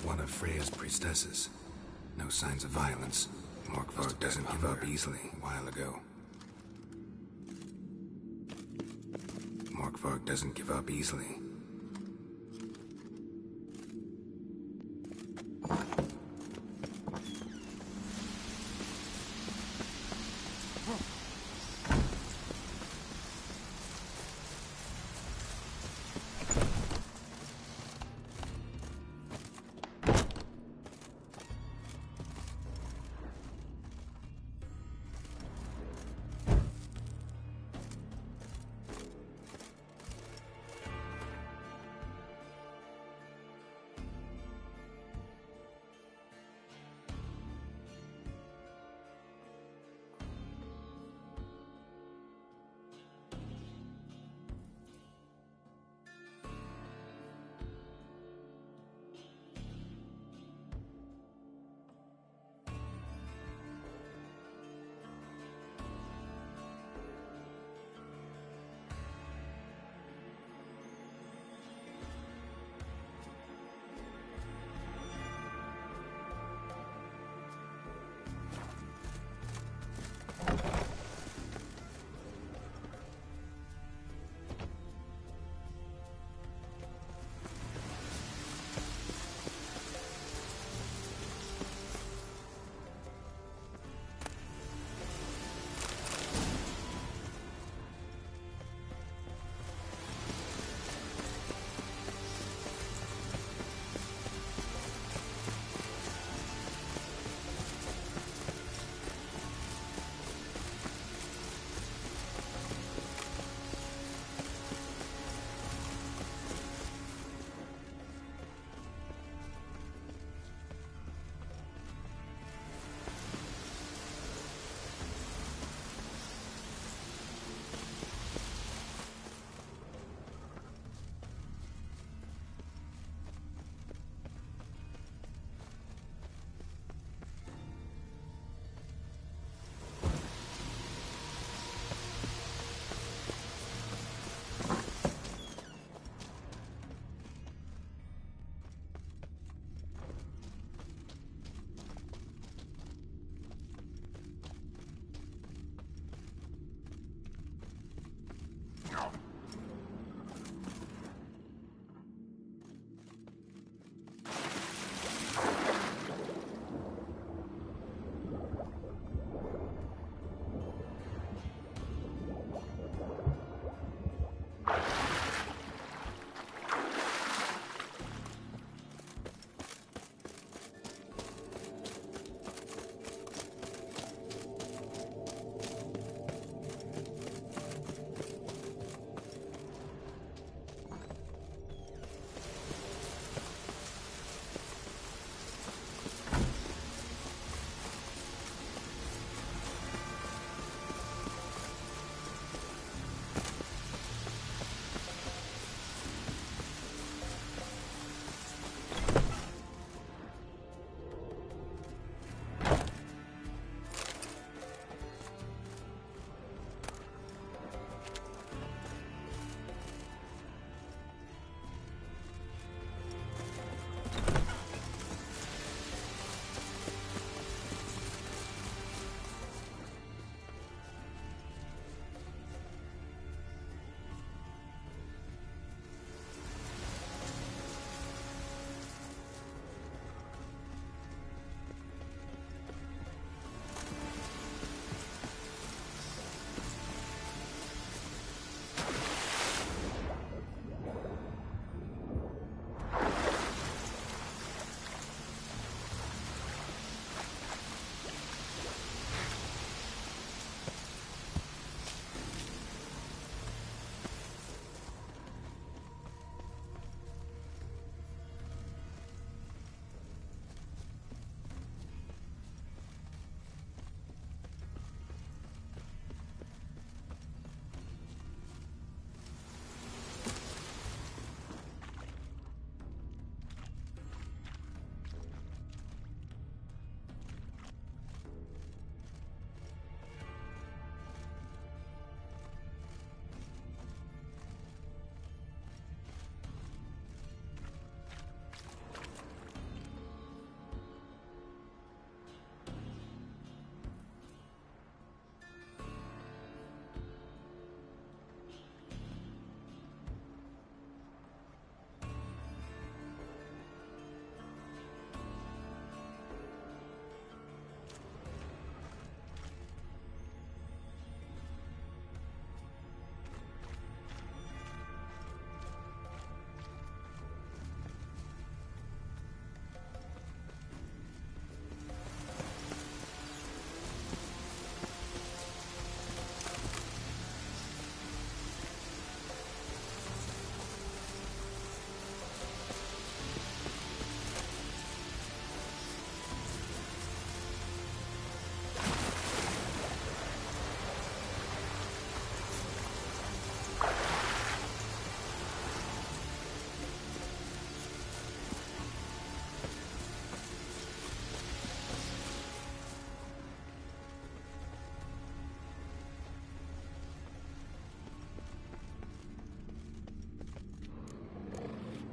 One of Freya's priestesses. No signs of violence. Morkvarg doesn't give up easily a while ago. Morkvarg doesn't give up easily.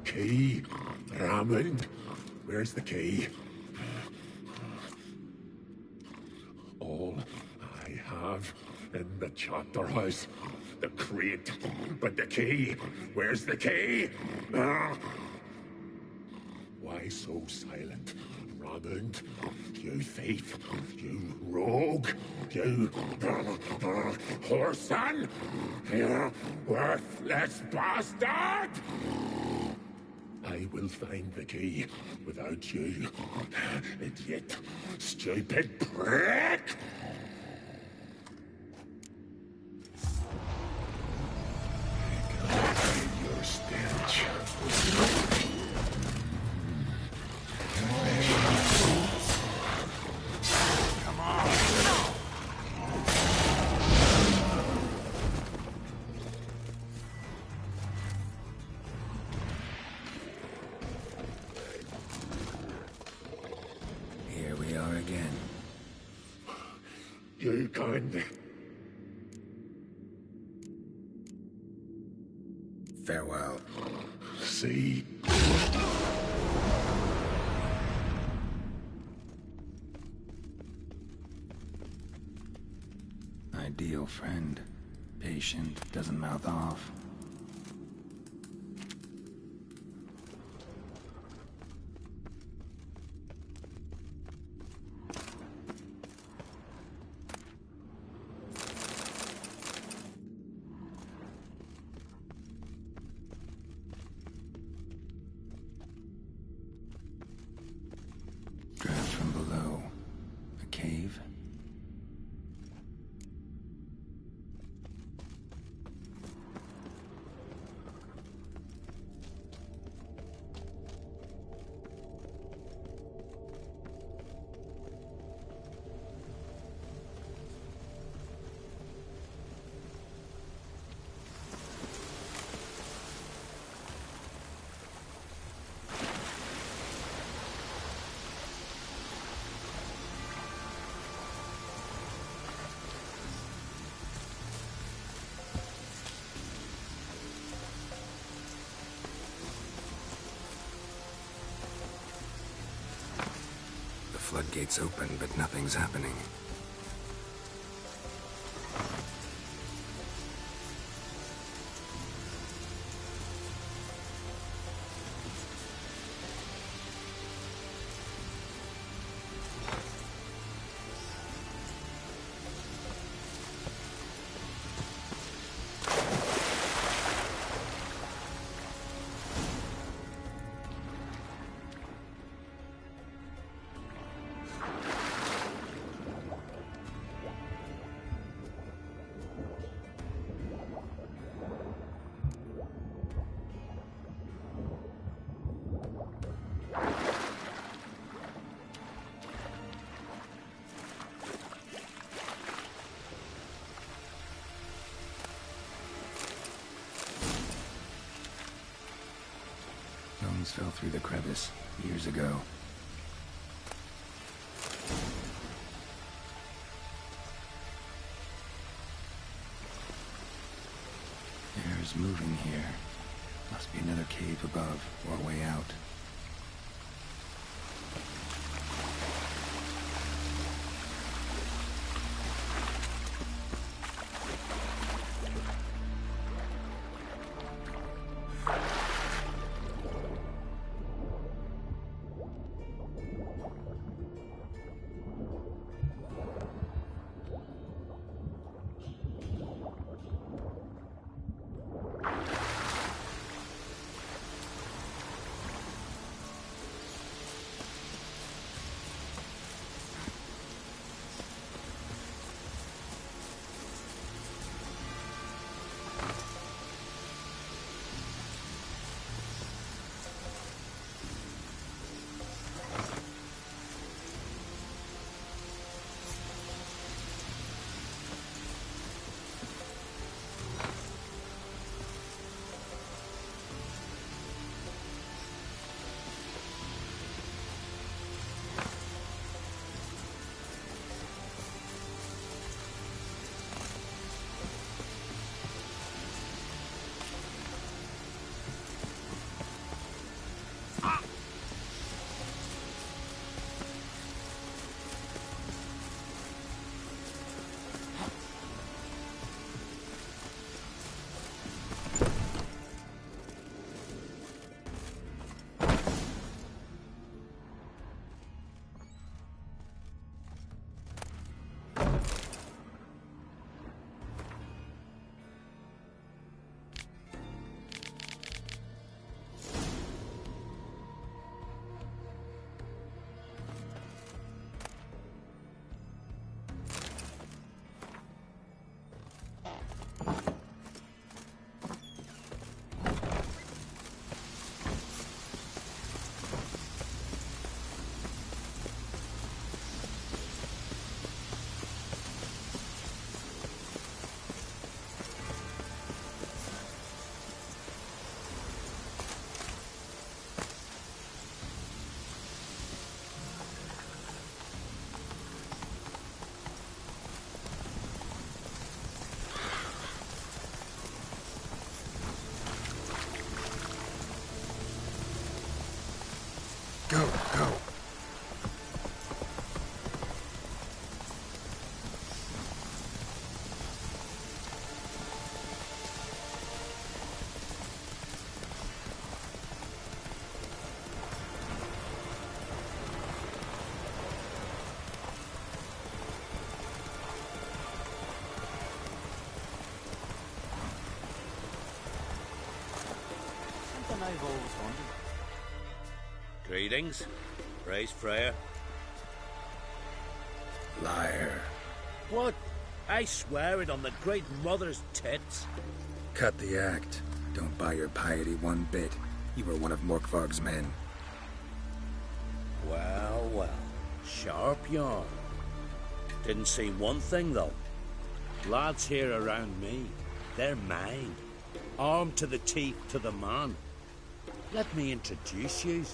Key? Raymond? Where's the key? All I have in the chapter house. The crate. But the key? Where's the key? Why so silent? Raymond, you thief, you rogue, you whoreson, you worthless bastard! I will find the key without you, idiot, stupid prick! I can hide your stench. Come on! Here we are again. You can... Farewell. See? Ideal friend. Patient, doesn't mouth off. Draft from below. A cave? Floodgates open, but nothing's happening. Bones fell through the crevice years ago. Air's moving here. Must be another cave above or a way out. I've always wondered. Greetings. Praise Freya. Liar. What? I swear it on the Great Mother's tits. Cut the act. Don't buy your piety one bit. You were one of Morkvarg's men. Well, well. Sharp yarn. Didn't see one thing, though. Lads here around me, they're mine. Armed to the teeth to the man. Let me introduce you.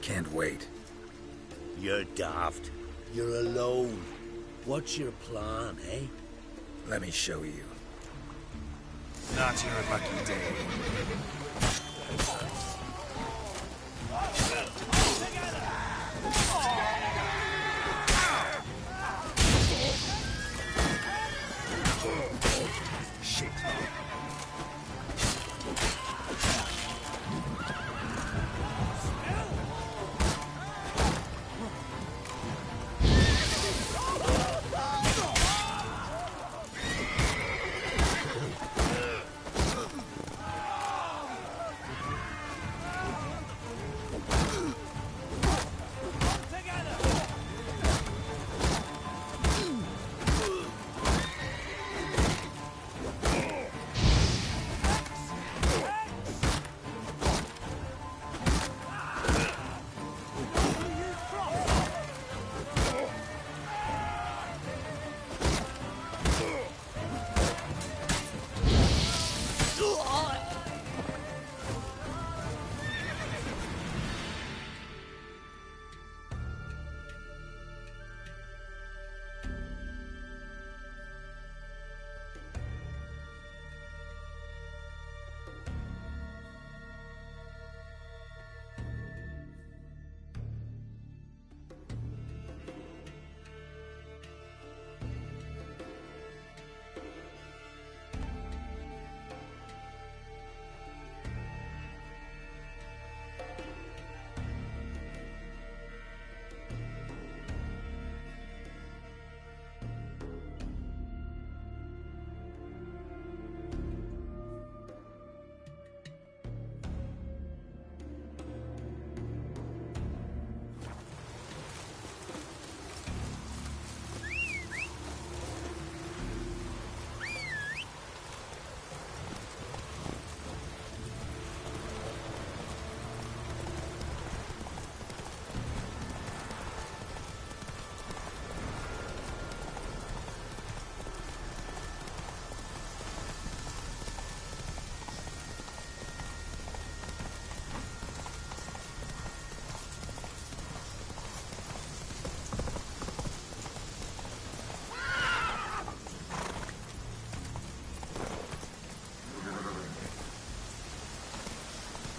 Can't wait. You're daft. You're alone. What's your plan, eh? Let me show you. Not your lucky day. Shit.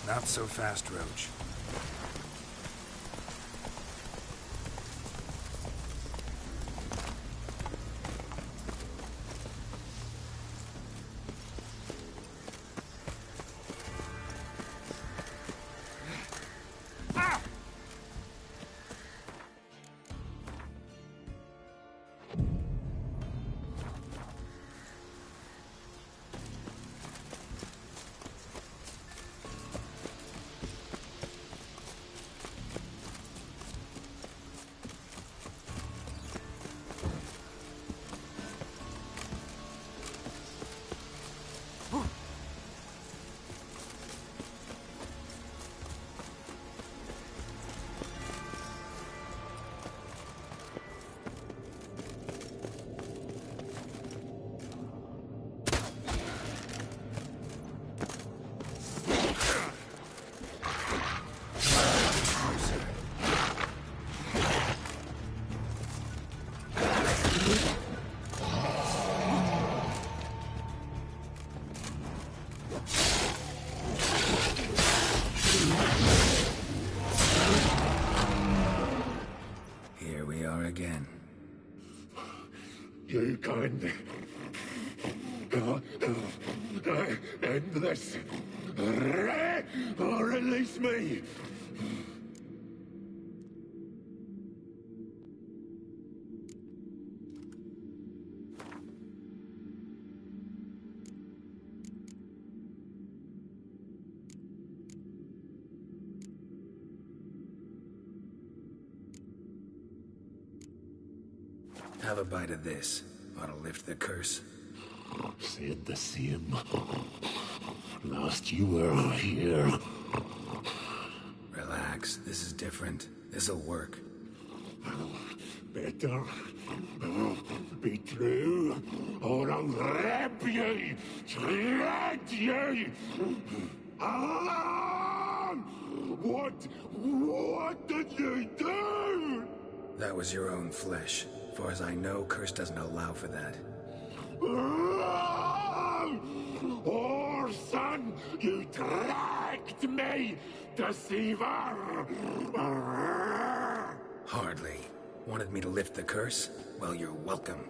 Not so fast, Roach. Again. You can end this, or release me. Have a bite of this. Ought to lift the curse. Said the same. Last you were here. Relax. This is different. This'll work. Better be true, or I'll rip ye, shred ye. Alan! What did you do? That was your own flesh. As far as I know, curse doesn't allow for that. Orson, you tracked me, deceiver! Hardly. Wanted me to lift the curse? Well, you're welcome.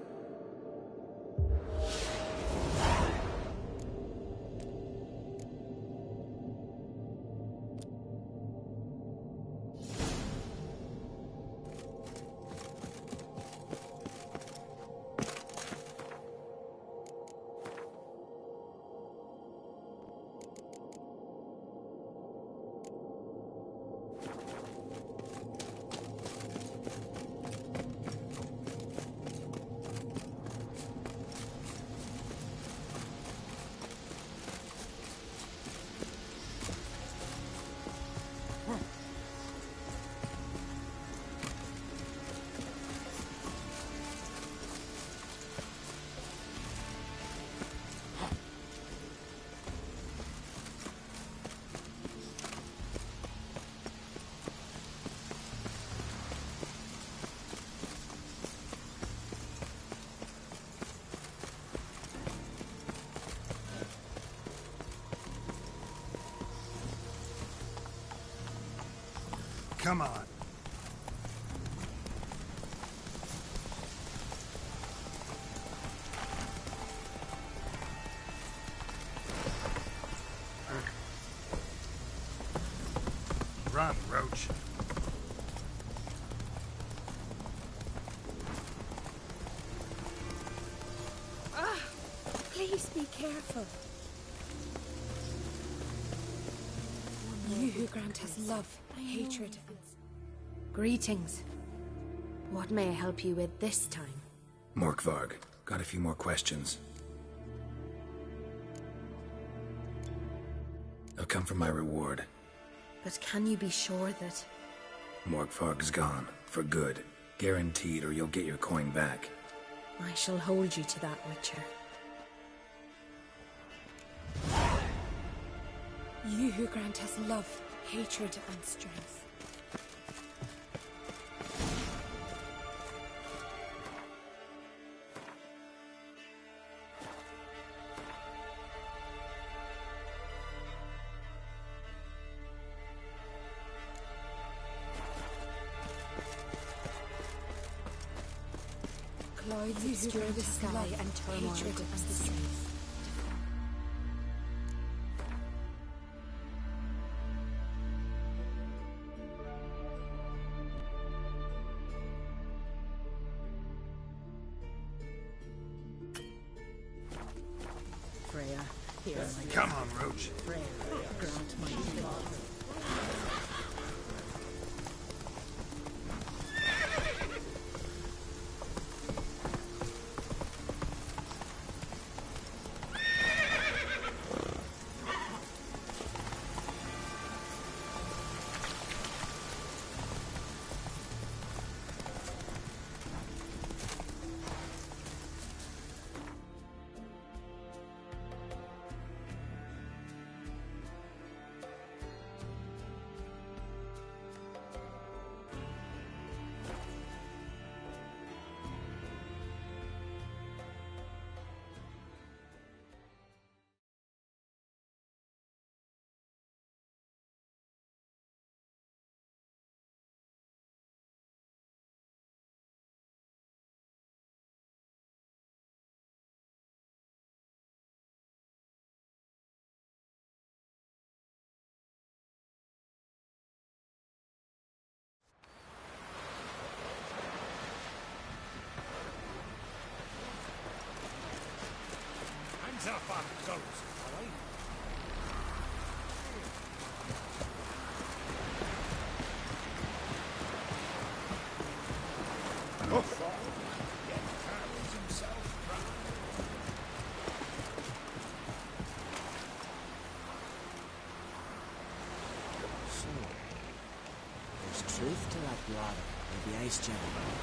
Come on. Run, Roach. Please be careful. You who grant us love, hatred. Greetings. What may I help you with this time? Morkvarg. Got a few more questions. They'll come for my reward. But can you be sure that... Morkvarg's gone. For good. Guaranteed, or you'll get your coin back. I shall hold you to that, Witcher. You who grant us love, hatred, and strength. Clouds obscure the sky and turmoil grips the seas. Freya, here my Come on, Roach. Freya, grant my love. Hands up on those, all right? blood. It'll be ace general.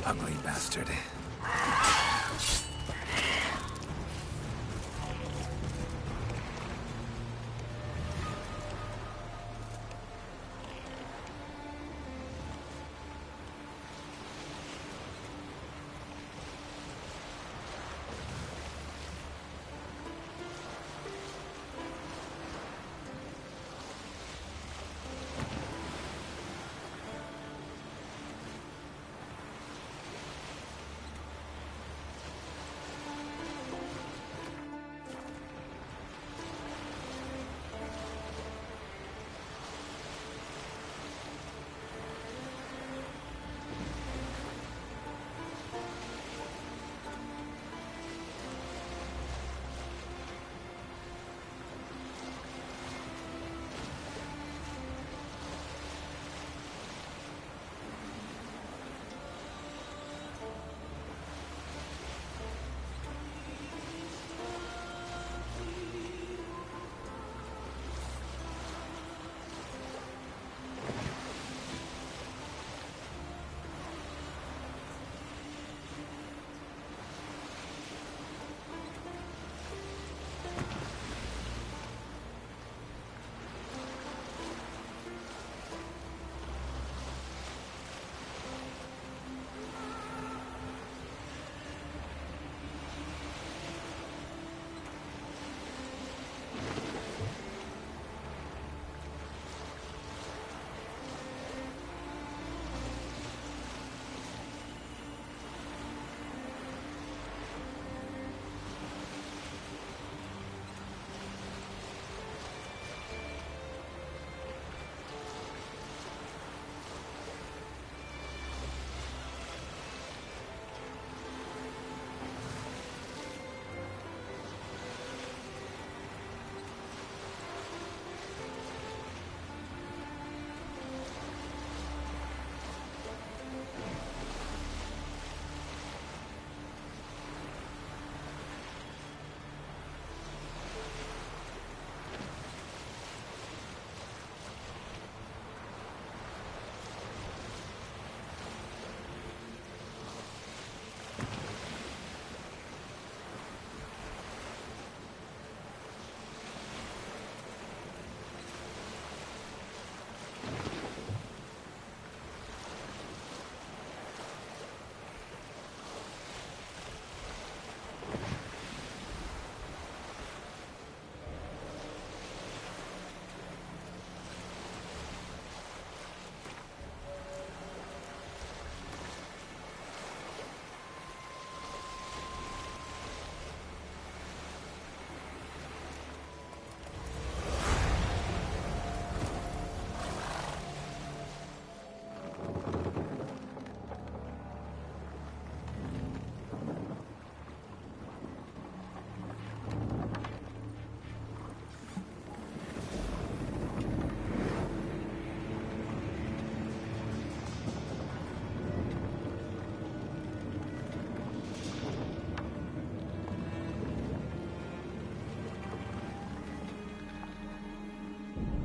Ugly bastard.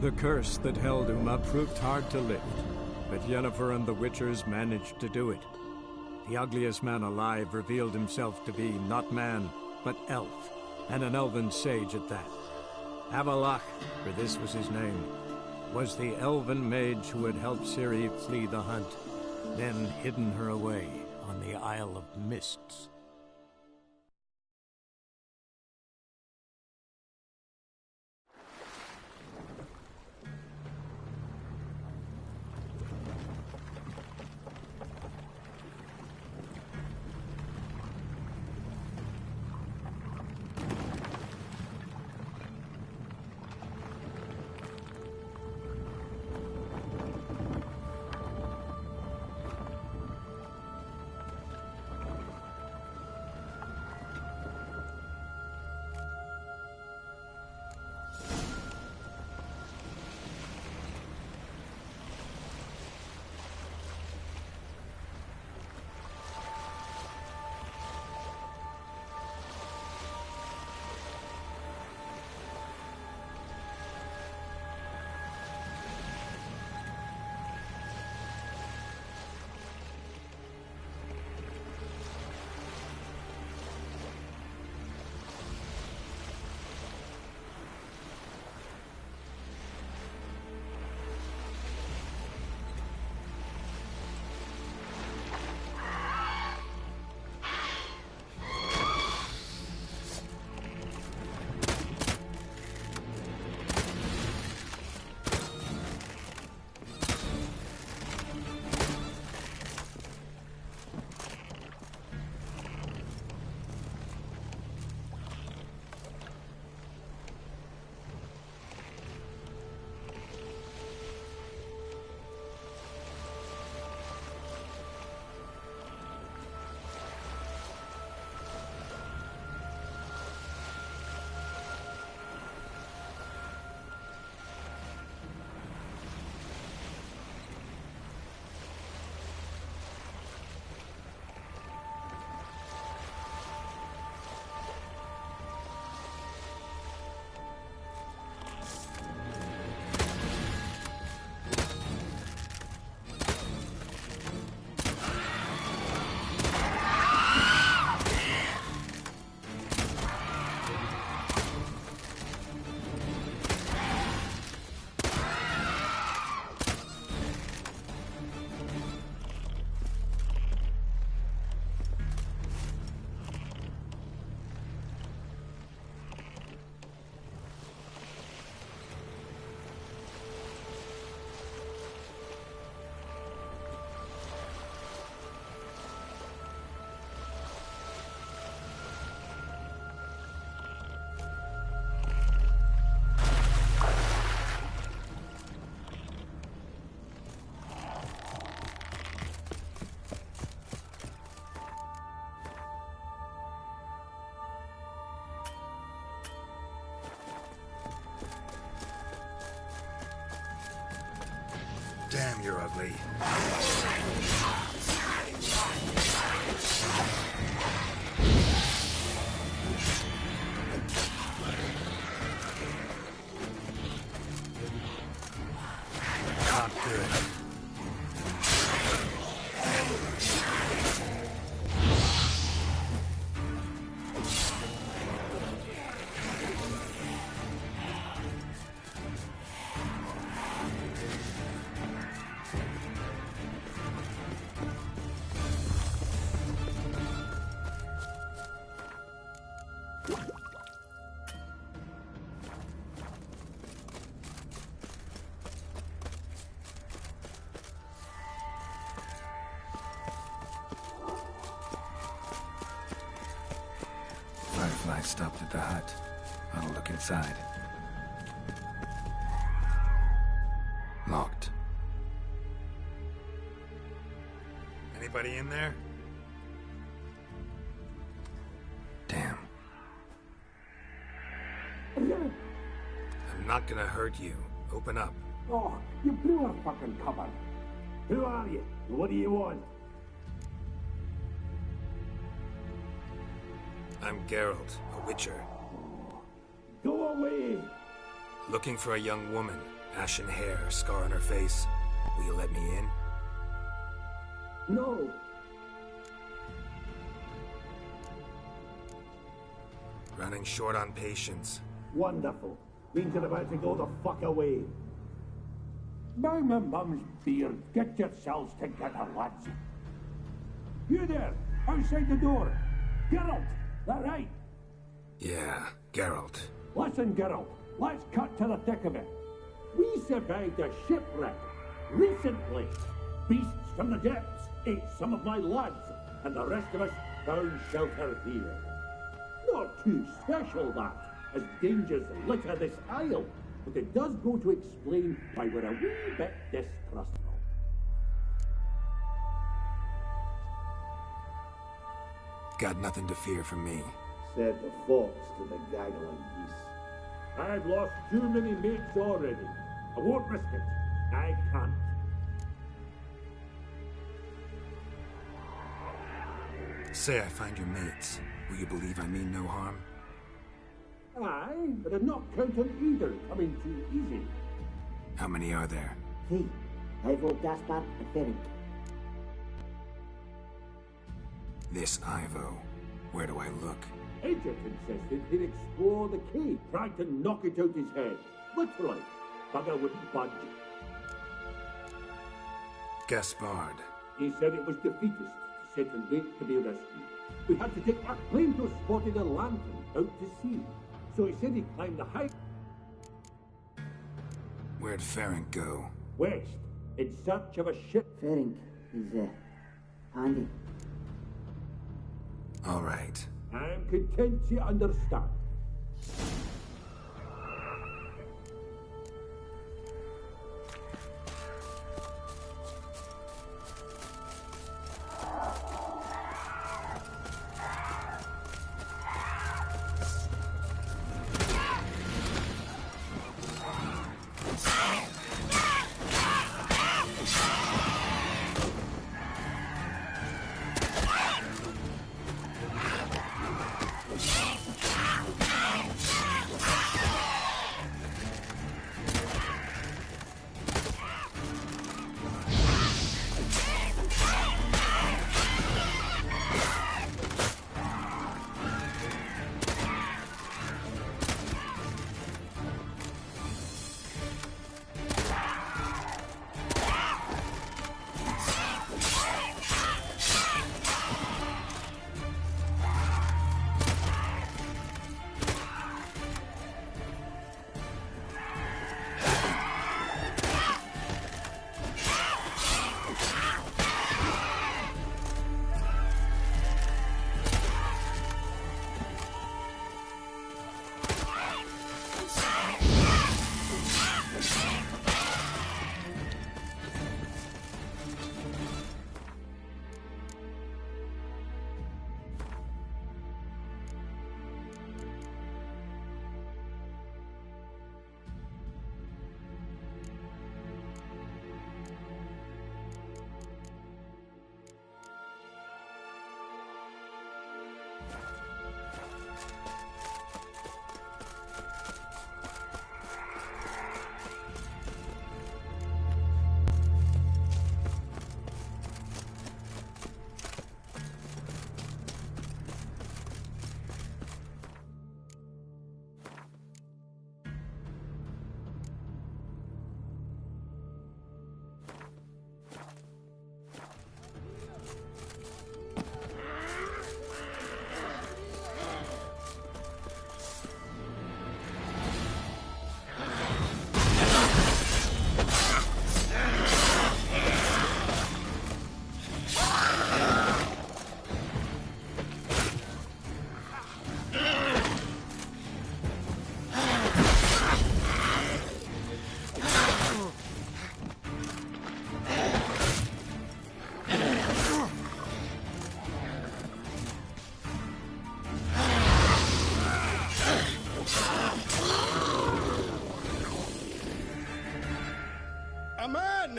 The curse that held Uma proved hard to lift, but Yennefer and the Witchers managed to do it. The ugliest man alive revealed himself to be not man, but elf, and an elven sage at that. Avallac'h, for this was his name, was the elven mage who had helped Ciri flee the hunt, then hidden her away on the Isle of Mists. Damn, you're ugly. Not good. Firefly stopped at the hut. I'll look inside. Locked. Anybody in there? Damn. Yeah. I'm not gonna hurt you. Open up. Oh, you blew our fucking cover. Who are you? What do you want? I'm Geralt, a witcher. Go away! Looking for a young woman. Ashen hair, scar on her face. Will you let me in? No. Running short on patience. Wonderful. Means you're about to go the fuck away. By my mum's beard, get yourselves together, lads. You there, outside the door. Geralt, that right? Yeah, Geralt. Listen, Geralt, let's cut to the thick of it. We survived a shipwreck recently. Beasts from the depths ate some of my lads, and the rest of us found shelter here. Not too special, that, as dangers litter this isle, but it does go to explain why we're a wee bit distrustful. Got nothing to fear from me. Said the fox to the gaggling geese. I've lost too many mates already. I won't risk it. I can't. Say I find your mates. Will you believe I mean no harm? Aye, but I'm not counting either coming too easy. How many are there? 3. Ivo, Gaspar, and Ferenc. This Ivo. Where do I look? Agent insisted he'd explore the cave, tried to knock it out his head. Literally. Bugger wouldn't budge. Gaspard. He said it was defeatist, set and wait to be rescued. We had to take our plane to spotted a lantern out to sea. So he said he'd climb the height. Where'd Ferenc go? West, in search of a ship. Ferenc is handy. All right. I'm content you understand.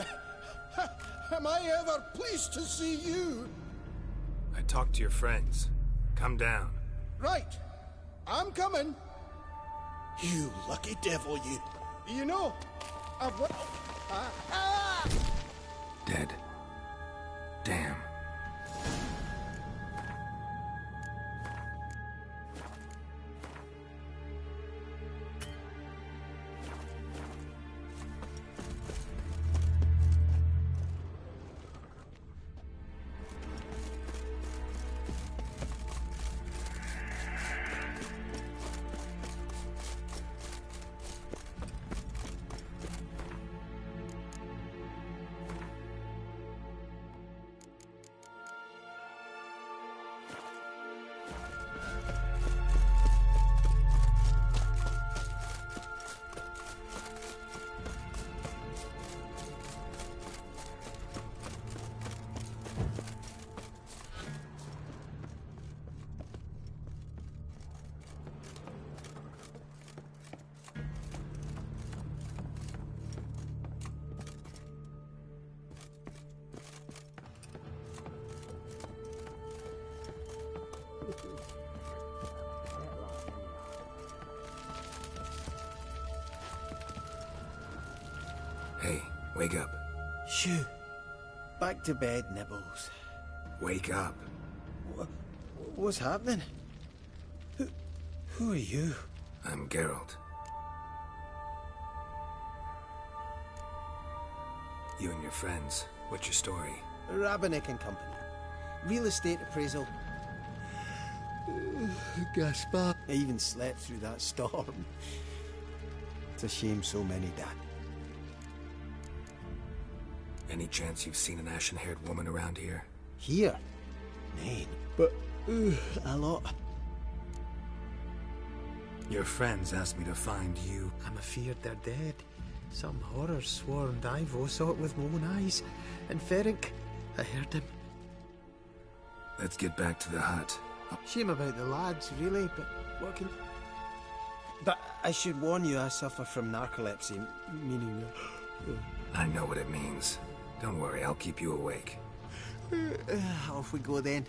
man! Am I ever pleased to see you? I talked to your friends. Come down. Right. I'm coming. You lucky devil, you. You know, I've... Dead. Damn. Hey, wake up. Shoo. Back to bed, Nibbles. Wake up. What's happening? Who are you? I'm Geralt. You and your friends, what's your story? Rabenik and Company. Real estate appraisal. Gaspar. I even slept through that storm. It's a shame so many died. Any chance you've seen an ashen-haired woman around here? Here? Nay, but a lot. Your friends asked me to find you. I'm afeard they're dead. Some horror swarmed Ivo, saw it with my own eyes. And Ferenc, I heard him. Let's get back to the hut. Shame about the lads, really, but what can... But I should warn you, I suffer from narcolepsy, meaning... I know what it means. Don't worry, I'll keep you awake. Off we go then.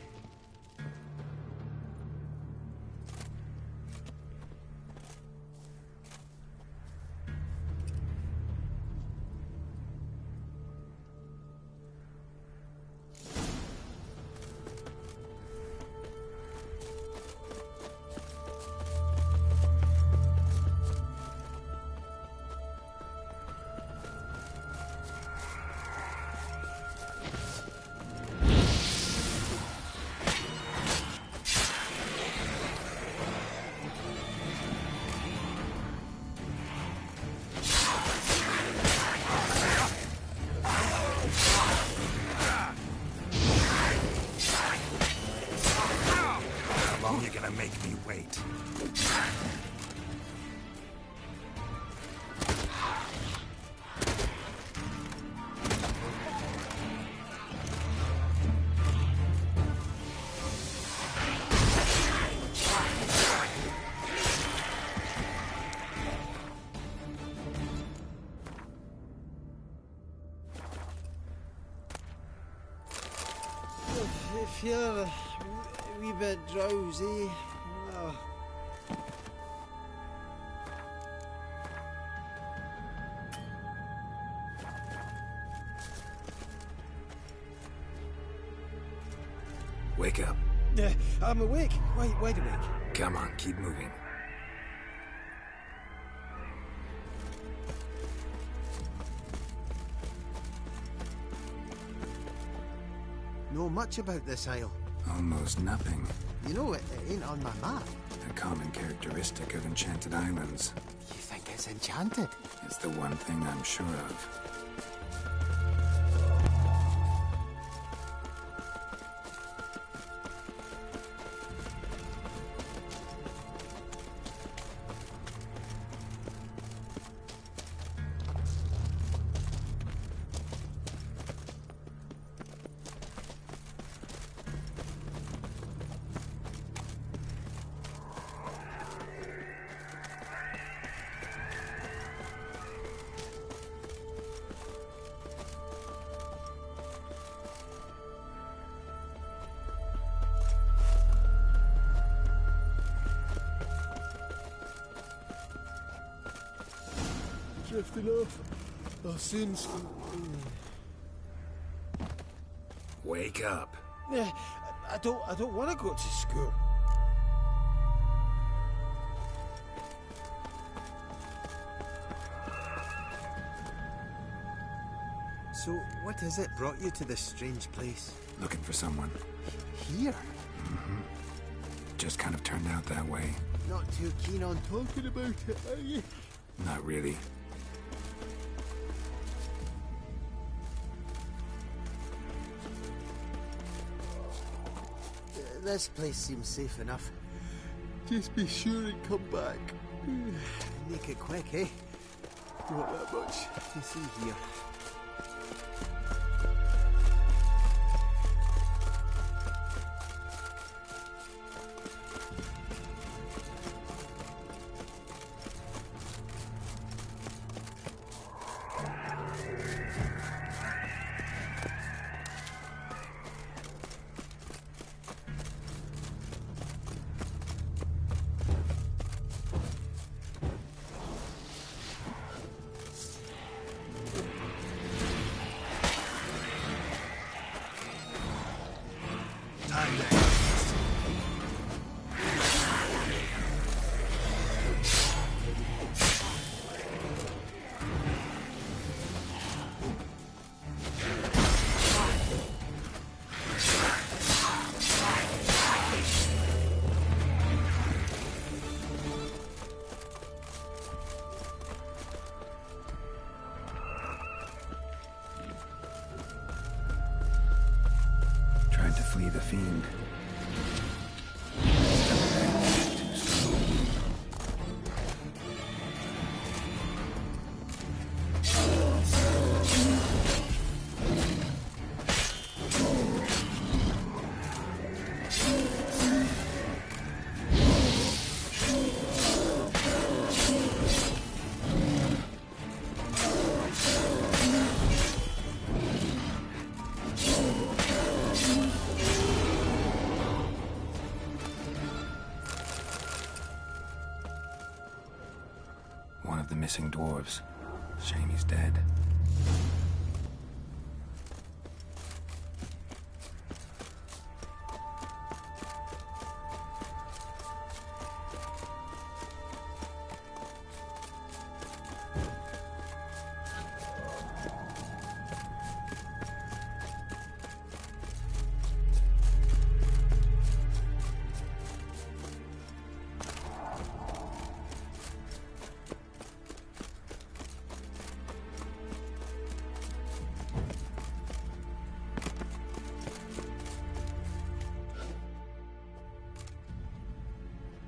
I feel a wee bit drowsy. Oh. Wake up. I'm awake. Wide awake. Come on, keep moving. Know much about this isle? Almost nothing. You know, it ain't on my map. A common characteristic of enchanted islands. You think it's enchanted? It's the one thing I'm sure of. drifting off. I'll soon... Wake up. Yeah, I don't want to go to school. So, what is it brought you to this strange place? Looking for someone. Here? Just kind of turned out that way. Not too keen on talking about it, are you? Not really. This place seems safe enough. Just be sure and come back. Make it quick, eh? Not that much to see here. Tried to flee the fiend. One of the missing dwarves. Shame he's dead.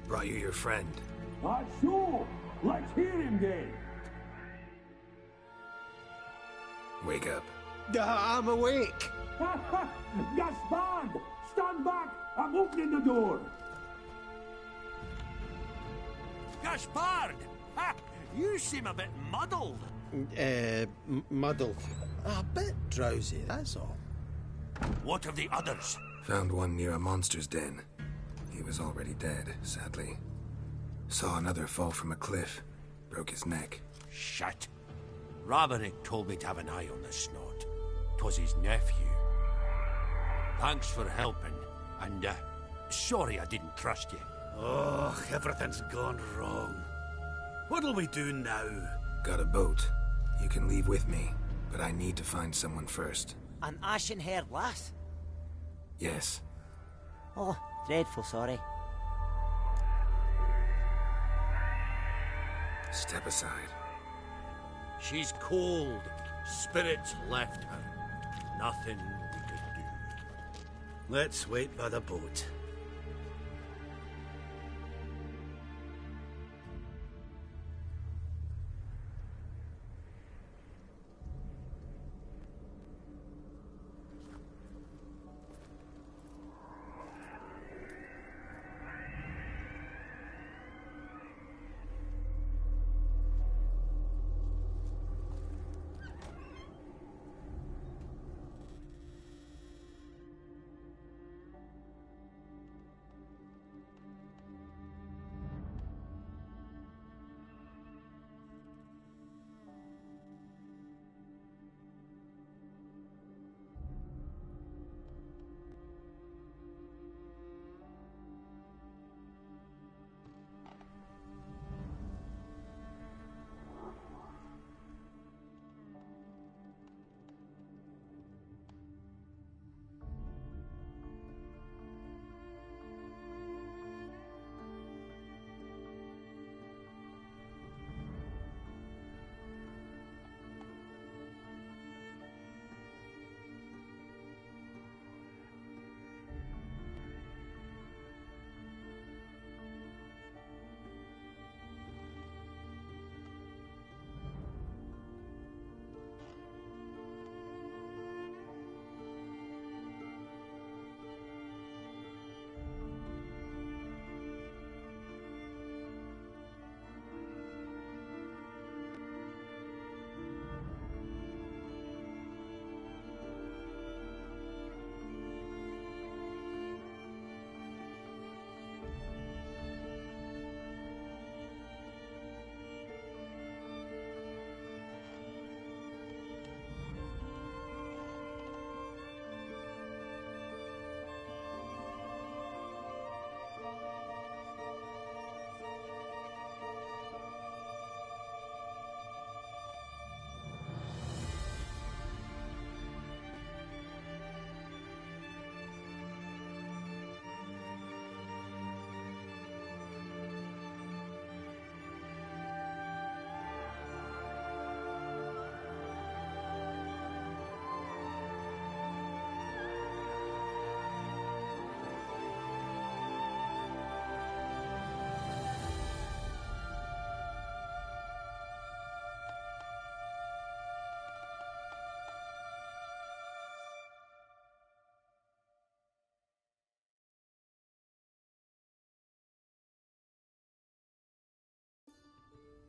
Brought you your friend. Sure. Let's hear him then. Wake up. I'm awake. Gaspard! Stand back! I'm opening the door. Gaspard! Ha! You seem a bit muddled. Muddled. A bit drowsy, that's all. What of the others? Found one near a monster's den. He was already dead, sadly. Saw another fall from a cliff. Broke his neck. Shit. Roderick told me to have an eye on the snot. 'Twas his nephew. Thanks for helping, and sorry I didn't trust you. Oh, everything's gone wrong. What'll we do now? Got a boat. You can leave with me, but I need to find someone first. An ashen-haired lass? Yes. Oh, dreadful sorry. Step aside. She's cold. Spirits left her. Nothing we could do. Let's wait by the boat.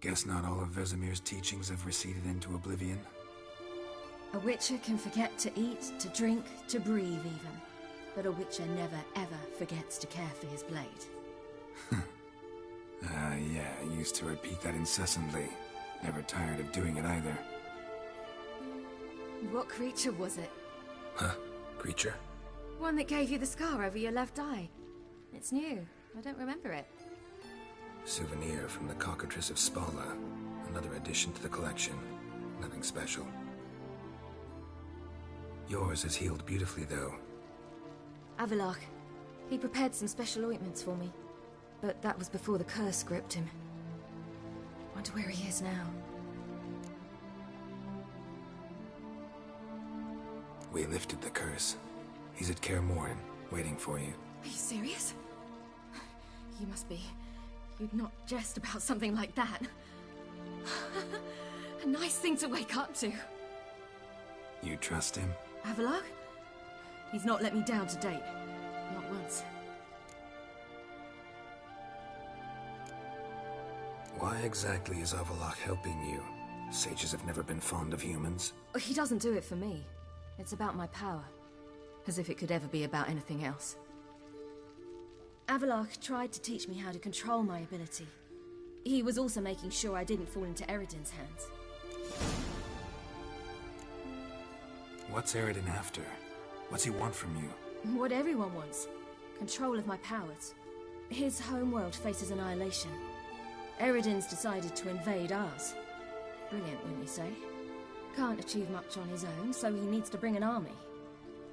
Guess not all of Vesemir's teachings have receded into oblivion. A witcher can forget to eat, to drink, to breathe even. But a witcher never ever forgets to care for his blade. Yeah, I used to repeat that incessantly. Never tired of doing it either. What creature was it? Huh? Creature? One that gave you the scar over your left eye. It's new. I don't remember it. Souvenir from the Cockatrice of Spala. Another addition to the collection. Nothing special. Yours has healed beautifully, though. Avallac'h. He prepared some special ointments for me. But that was before the curse gripped him. Wonder where he is now. We lifted the curse. He's at Kaer Morhen, waiting for you. Are you serious? You must be. You'd not jest about something like that. A nice thing to wake up to. You trust him? Avallac'h? He's not let me down to date. Not once. Why exactly is Avallac'h helping you? Sages have never been fond of humans. He doesn't do it for me. It's about my power. As if it could ever be about anything else. Avallac'h tried to teach me how to control my ability. He was also making sure I didn't fall into Eredin's hands. What's Eredin after? What's he want from you? What everyone wants. Control of my powers. His homeworld faces annihilation. Eredin's decided to invade ours. Brilliant, wouldn't you say? Can't achieve much on his own, so he needs to bring an army.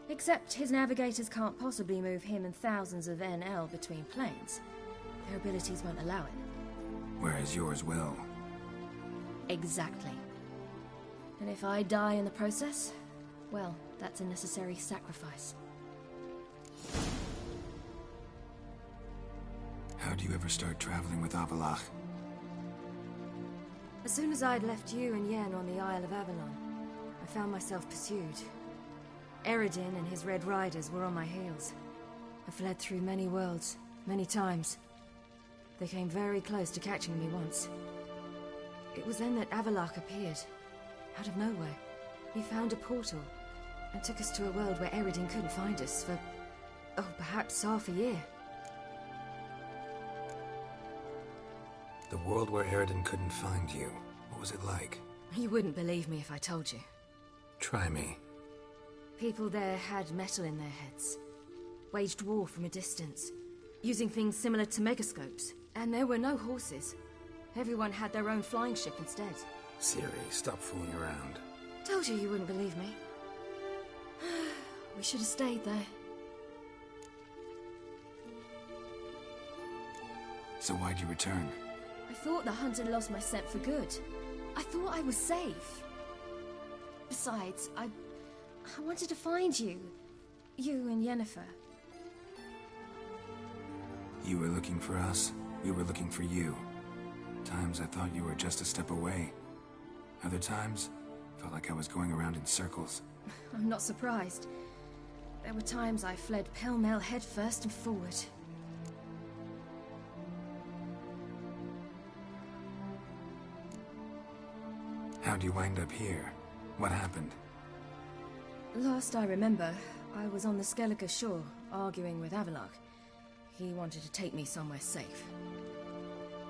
Except his navigators can't possibly move him and thousands of NL between planes. Their abilities won't allow it. Whereas yours will. Exactly. And if I die in the process, well, that's a necessary sacrifice. How do you ever start traveling with Avallac'h? As soon as I'd left you and Yen on the Isle of Avalon, I found myself pursued. Eredin and his Red Riders were on my heels. I fled through many worlds, many times. They came very close to catching me once. It was then that Avallac'h appeared, out of nowhere. He found a portal, and took us to a world where Eredin couldn't find us for, oh, perhaps half a year. The world where Eredin couldn't find you. What was it like? You wouldn't believe me if I told you. Try me. People there had metal in their heads. Waged war from a distance, using things similar to megascopes. And there were no horses. Everyone had their own flying ship instead. Ciri, stop fooling around. Told you wouldn't believe me. We should have stayed there. So why'd you return? I thought the hunt had lost my scent for good. I thought I was safe. Besides, I wanted to find you. You and Yennefer. You were looking for us. We were looking for you. Times I thought you were just a step away. Other times, felt like I was going around in circles. I'm not surprised. There were times I fled pell-mell headfirst and forward. How'd you wind up here? What happened? Last I remember, I was on the Skellige shore, arguing with Avallac'h. He wanted to take me somewhere safe.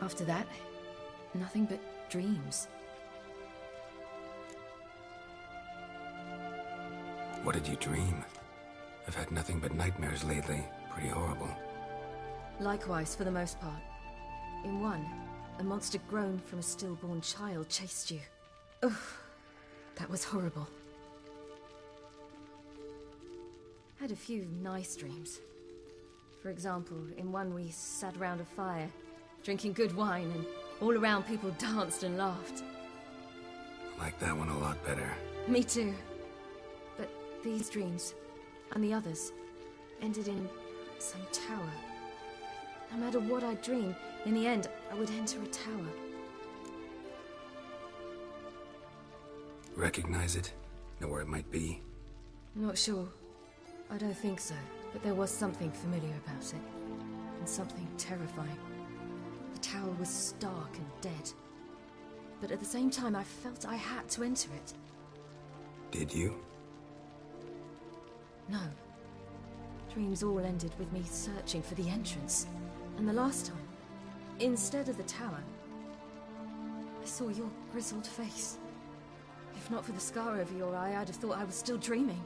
After that, nothing but dreams. What did you dream? I've had nothing but nightmares lately. Pretty horrible. Likewise, for the most part. In one, a monster grown from a stillborn child chased you. Ugh, that was horrible. Had a few nice dreams. For example, in one we sat around a fire, drinking good wine, and all around people danced and laughed. I like that one a lot better. Me too. But these dreams, and the others, ended in some tower. No matter what I dreamed, in the end, I would enter a tower. Recognize it? Know where it might be? Not sure. I don't think so, but there was something familiar about it. And something terrifying. The tower was stark and dead. but at the same time I felt I had to enter it. Did you? No. Dreams all ended with me searching for the entrance. And the last time, instead of the tower, I saw your grizzled face. If not for the scar over your eye, I'd have thought I was still dreaming.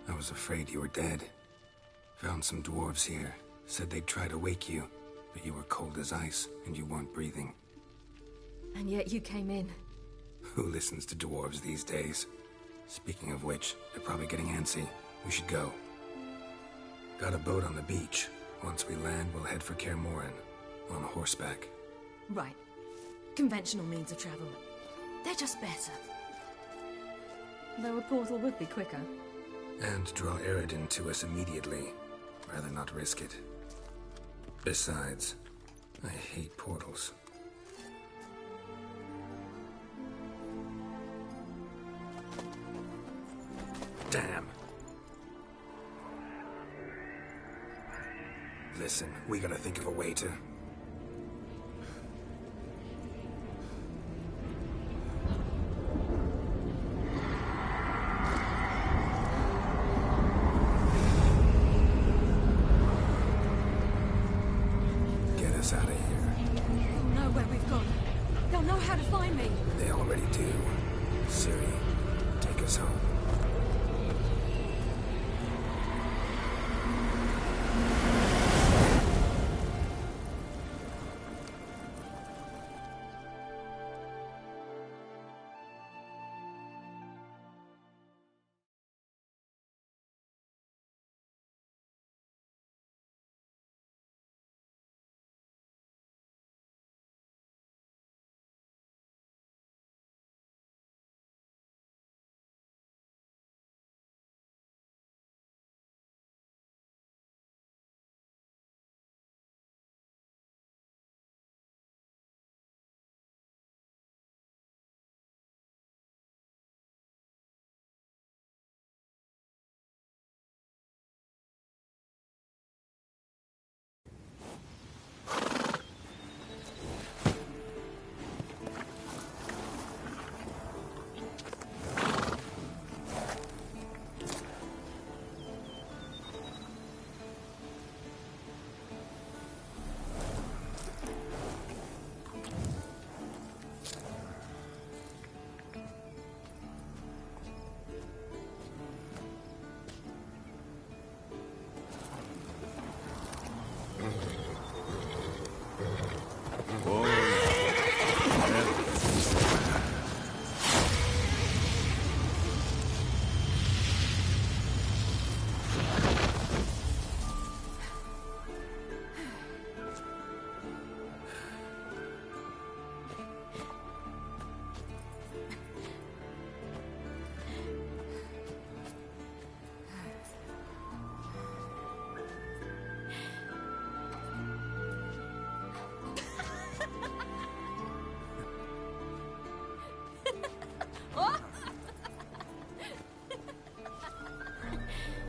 I was afraid you were dead. Found some dwarves here. Said they'd try to wake you, but you were cold as ice, and you weren't breathing. And yet you came in. Who listens to dwarves these days? Speaking of which, they're probably getting antsy. We should go. Got a boat on the beach. Once we land, we'll head for Kaer Morhen. On horseback. Right. Conventional means of travel. They're just better. Though a portal would be quicker. And draw Eredin to us immediately. Rather not risk it. Besides, I hate portals. Damn. Listen, we gotta think of a way to... Out of here. They'll know where we've gone. They'll know how to find me. They already do. Ciri, take us home.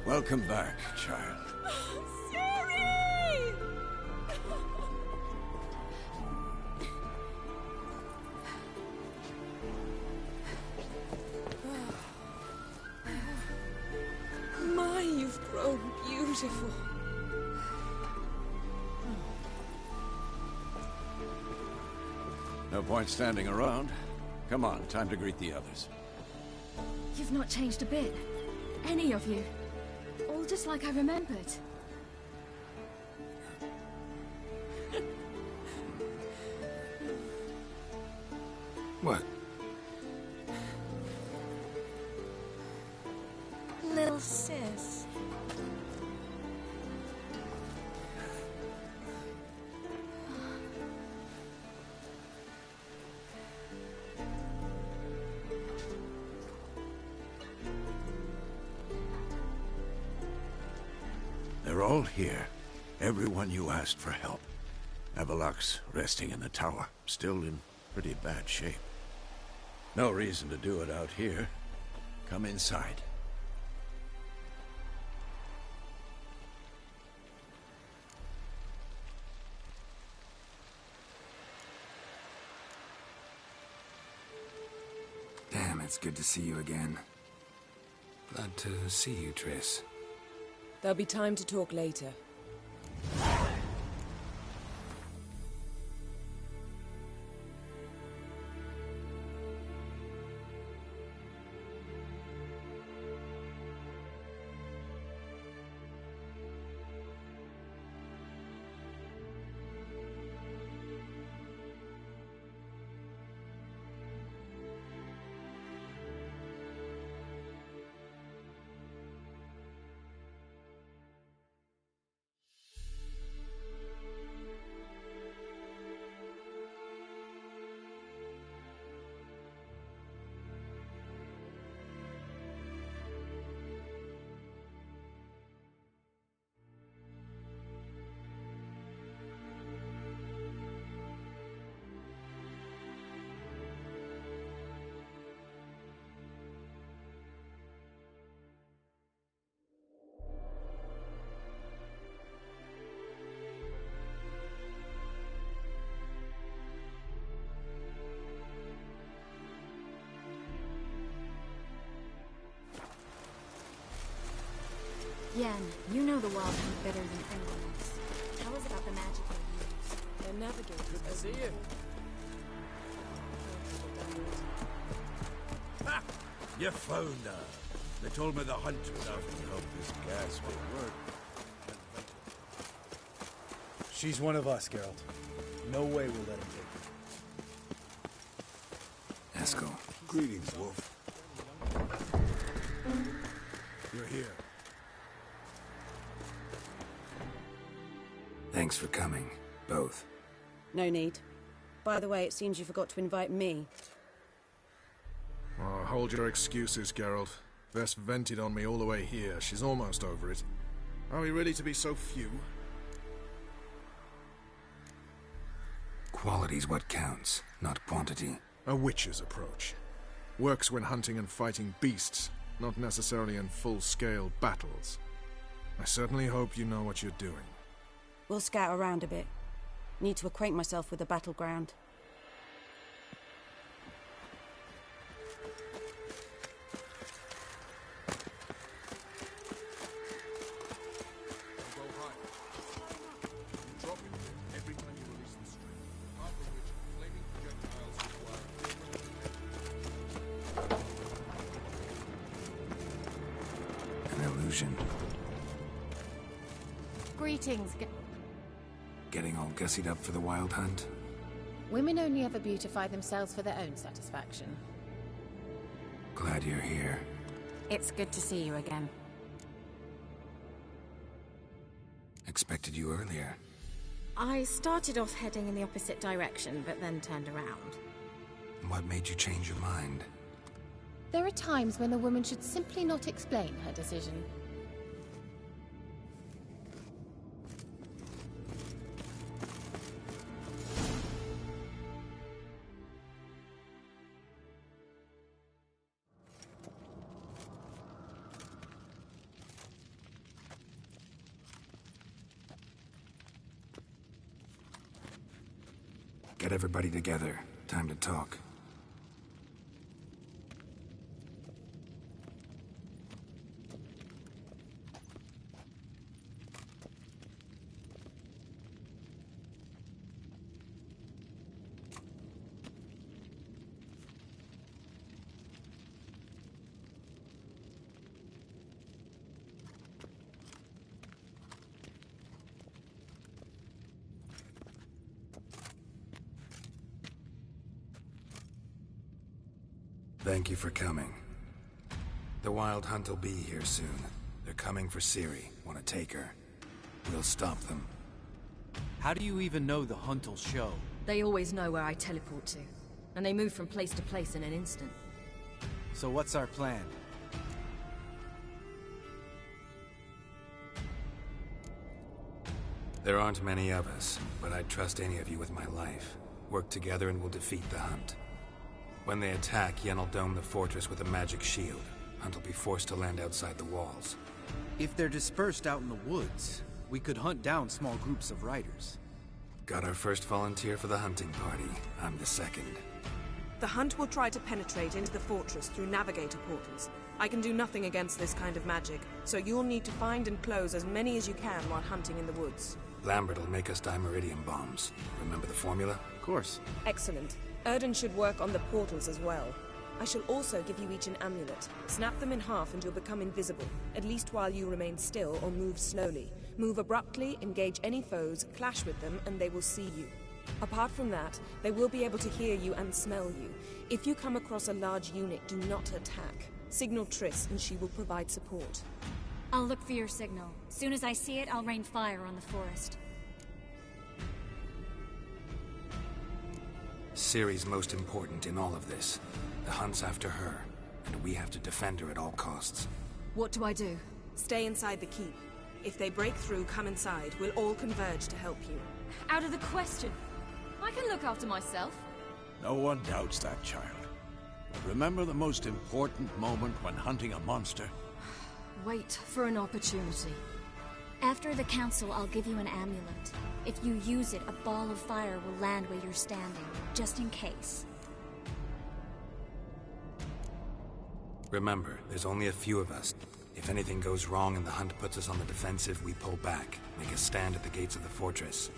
Welcome back, child. Ciri! My, you've grown beautiful. No point standing around. Come on, time to greet the others. You've not changed a bit. Any of you. All just like I remembered. What? Little sis. They're all here. Everyone you asked for help. Avallac'h's resting in the tower, still in pretty bad shape. No reason to do it out here. Come inside. Damn, it's good to see you again. Glad to see you, Triss. There'll be time to talk later. Yen, you know the Wild Hunt better than anyone else. Tell us about the magic they use. They're navigators. Good to see you. Ha! You found her. They told me the hunt would have to help this gas work. She's one of us, Geralt. No way we'll let him take her. Eskel. Greetings, Wolf. You're here. Thanks for coming, both. No need. By the way, it seems you forgot to invite me. Oh, hold your excuses, Geralt. Vess vented on me all the way here. She's almost over it. Are we ready to be so few? Quality's what counts, not quantity. A witch's approach. Works when hunting and fighting beasts, not necessarily in full-scale battles. I certainly hope you know what you're doing. We'll scout around a bit. Need to acquaint myself with the battleground. An illusion. Greetings. Getting all gussied up for the Wild Hunt? Women only ever beautify themselves for their own satisfaction. Glad you're here. It's good to see you again. Expected you earlier. I started off heading in the opposite direction, but then turned around. What made you change your mind? There are times when a woman should simply not explain her decision. Get everybody together. Time to talk. Thank you for coming. The Wild Hunt will be here soon. They're coming for Ciri. Want to take her? We'll stop them. How do you even know the hunt will show? They always know where I teleport to, and they move from place to place in an instant. So what's our plan? There aren't many of us, but I'd trust any of you with my life. Work together and we'll defeat the Hunt. When they attack, Yen will dome the fortress with a magic shield. Hunt will be forced to land outside the walls. If they're dispersed out in the woods, we could hunt down small groups of riders. Got our first volunteer for the hunting party. I'm the second. The Hunt will try to penetrate into the fortress through navigator portals. I can do nothing against this kind of magic, so you'll need to find and close as many as you can while hunting in the woods. Lambert will make us dimeridium bombs. Remember the formula? Of course. Excellent. Erden should work on the portals as well. I shall also give you each an amulet. Snap them in half and you'll become invisible, at least while you remain still or move slowly. Move abruptly, engage any foes, clash with them, and they will see you. Apart from that, they will be able to hear you and smell you. If you come across a large unit, do not attack. Signal Triss and she will provide support. I'll look for your signal. Soon as I see it, I'll rain fire on the forest. Ciri's most important in all of this. The Hunt's after her, and we have to defend her at all costs. What do I do? Stay inside the keep. If they break through, come inside. We'll all converge to help you. Out of the question. I can look after myself. No one doubts that, child. But remember the most important moment when hunting a monster? Wait for an opportunity. After the council, I'll give you an amulet. If you use it, a ball of fire will land where you're standing, just in case. Remember, there's only a few of us. If anything goes wrong and the Hunt puts us on the defensive, we pull back, make a stand at the gates of the fortress.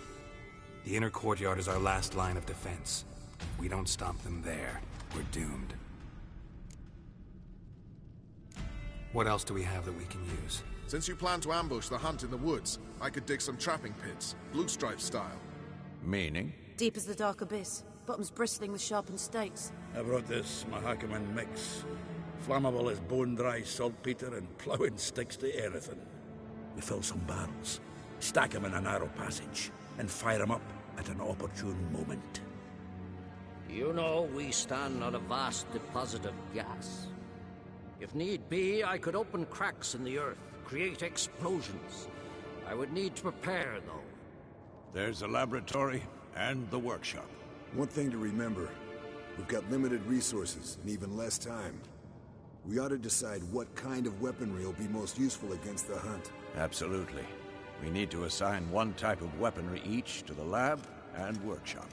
The inner courtyard is our last line of defense. If we don't stop them there, we're doomed. What else do we have that we can use? Since you plan to ambush the Hunt in the woods, I could dig some trapping pits, Blue Stripe style. Meaning? Deep as the dark abyss, bottoms bristling with sharpened stakes. I brought this Mahakaman mix. Flammable as bone-dry saltpeter and ploughing sticks to everything. We fill some barrels, stack them in a narrow passage, and fire them up at an opportune moment. You know, we stand on a vast deposit of gas. If need be, I could open cracks in the earth, create explosions. I would need to prepare, though. There's the laboratory and the workshop. One thing to remember, we've got limited resources and even less time. We ought to decide what kind of weaponry will be most useful against the Hunt. Absolutely. We need to assign one type of weaponry each to the lab and workshop.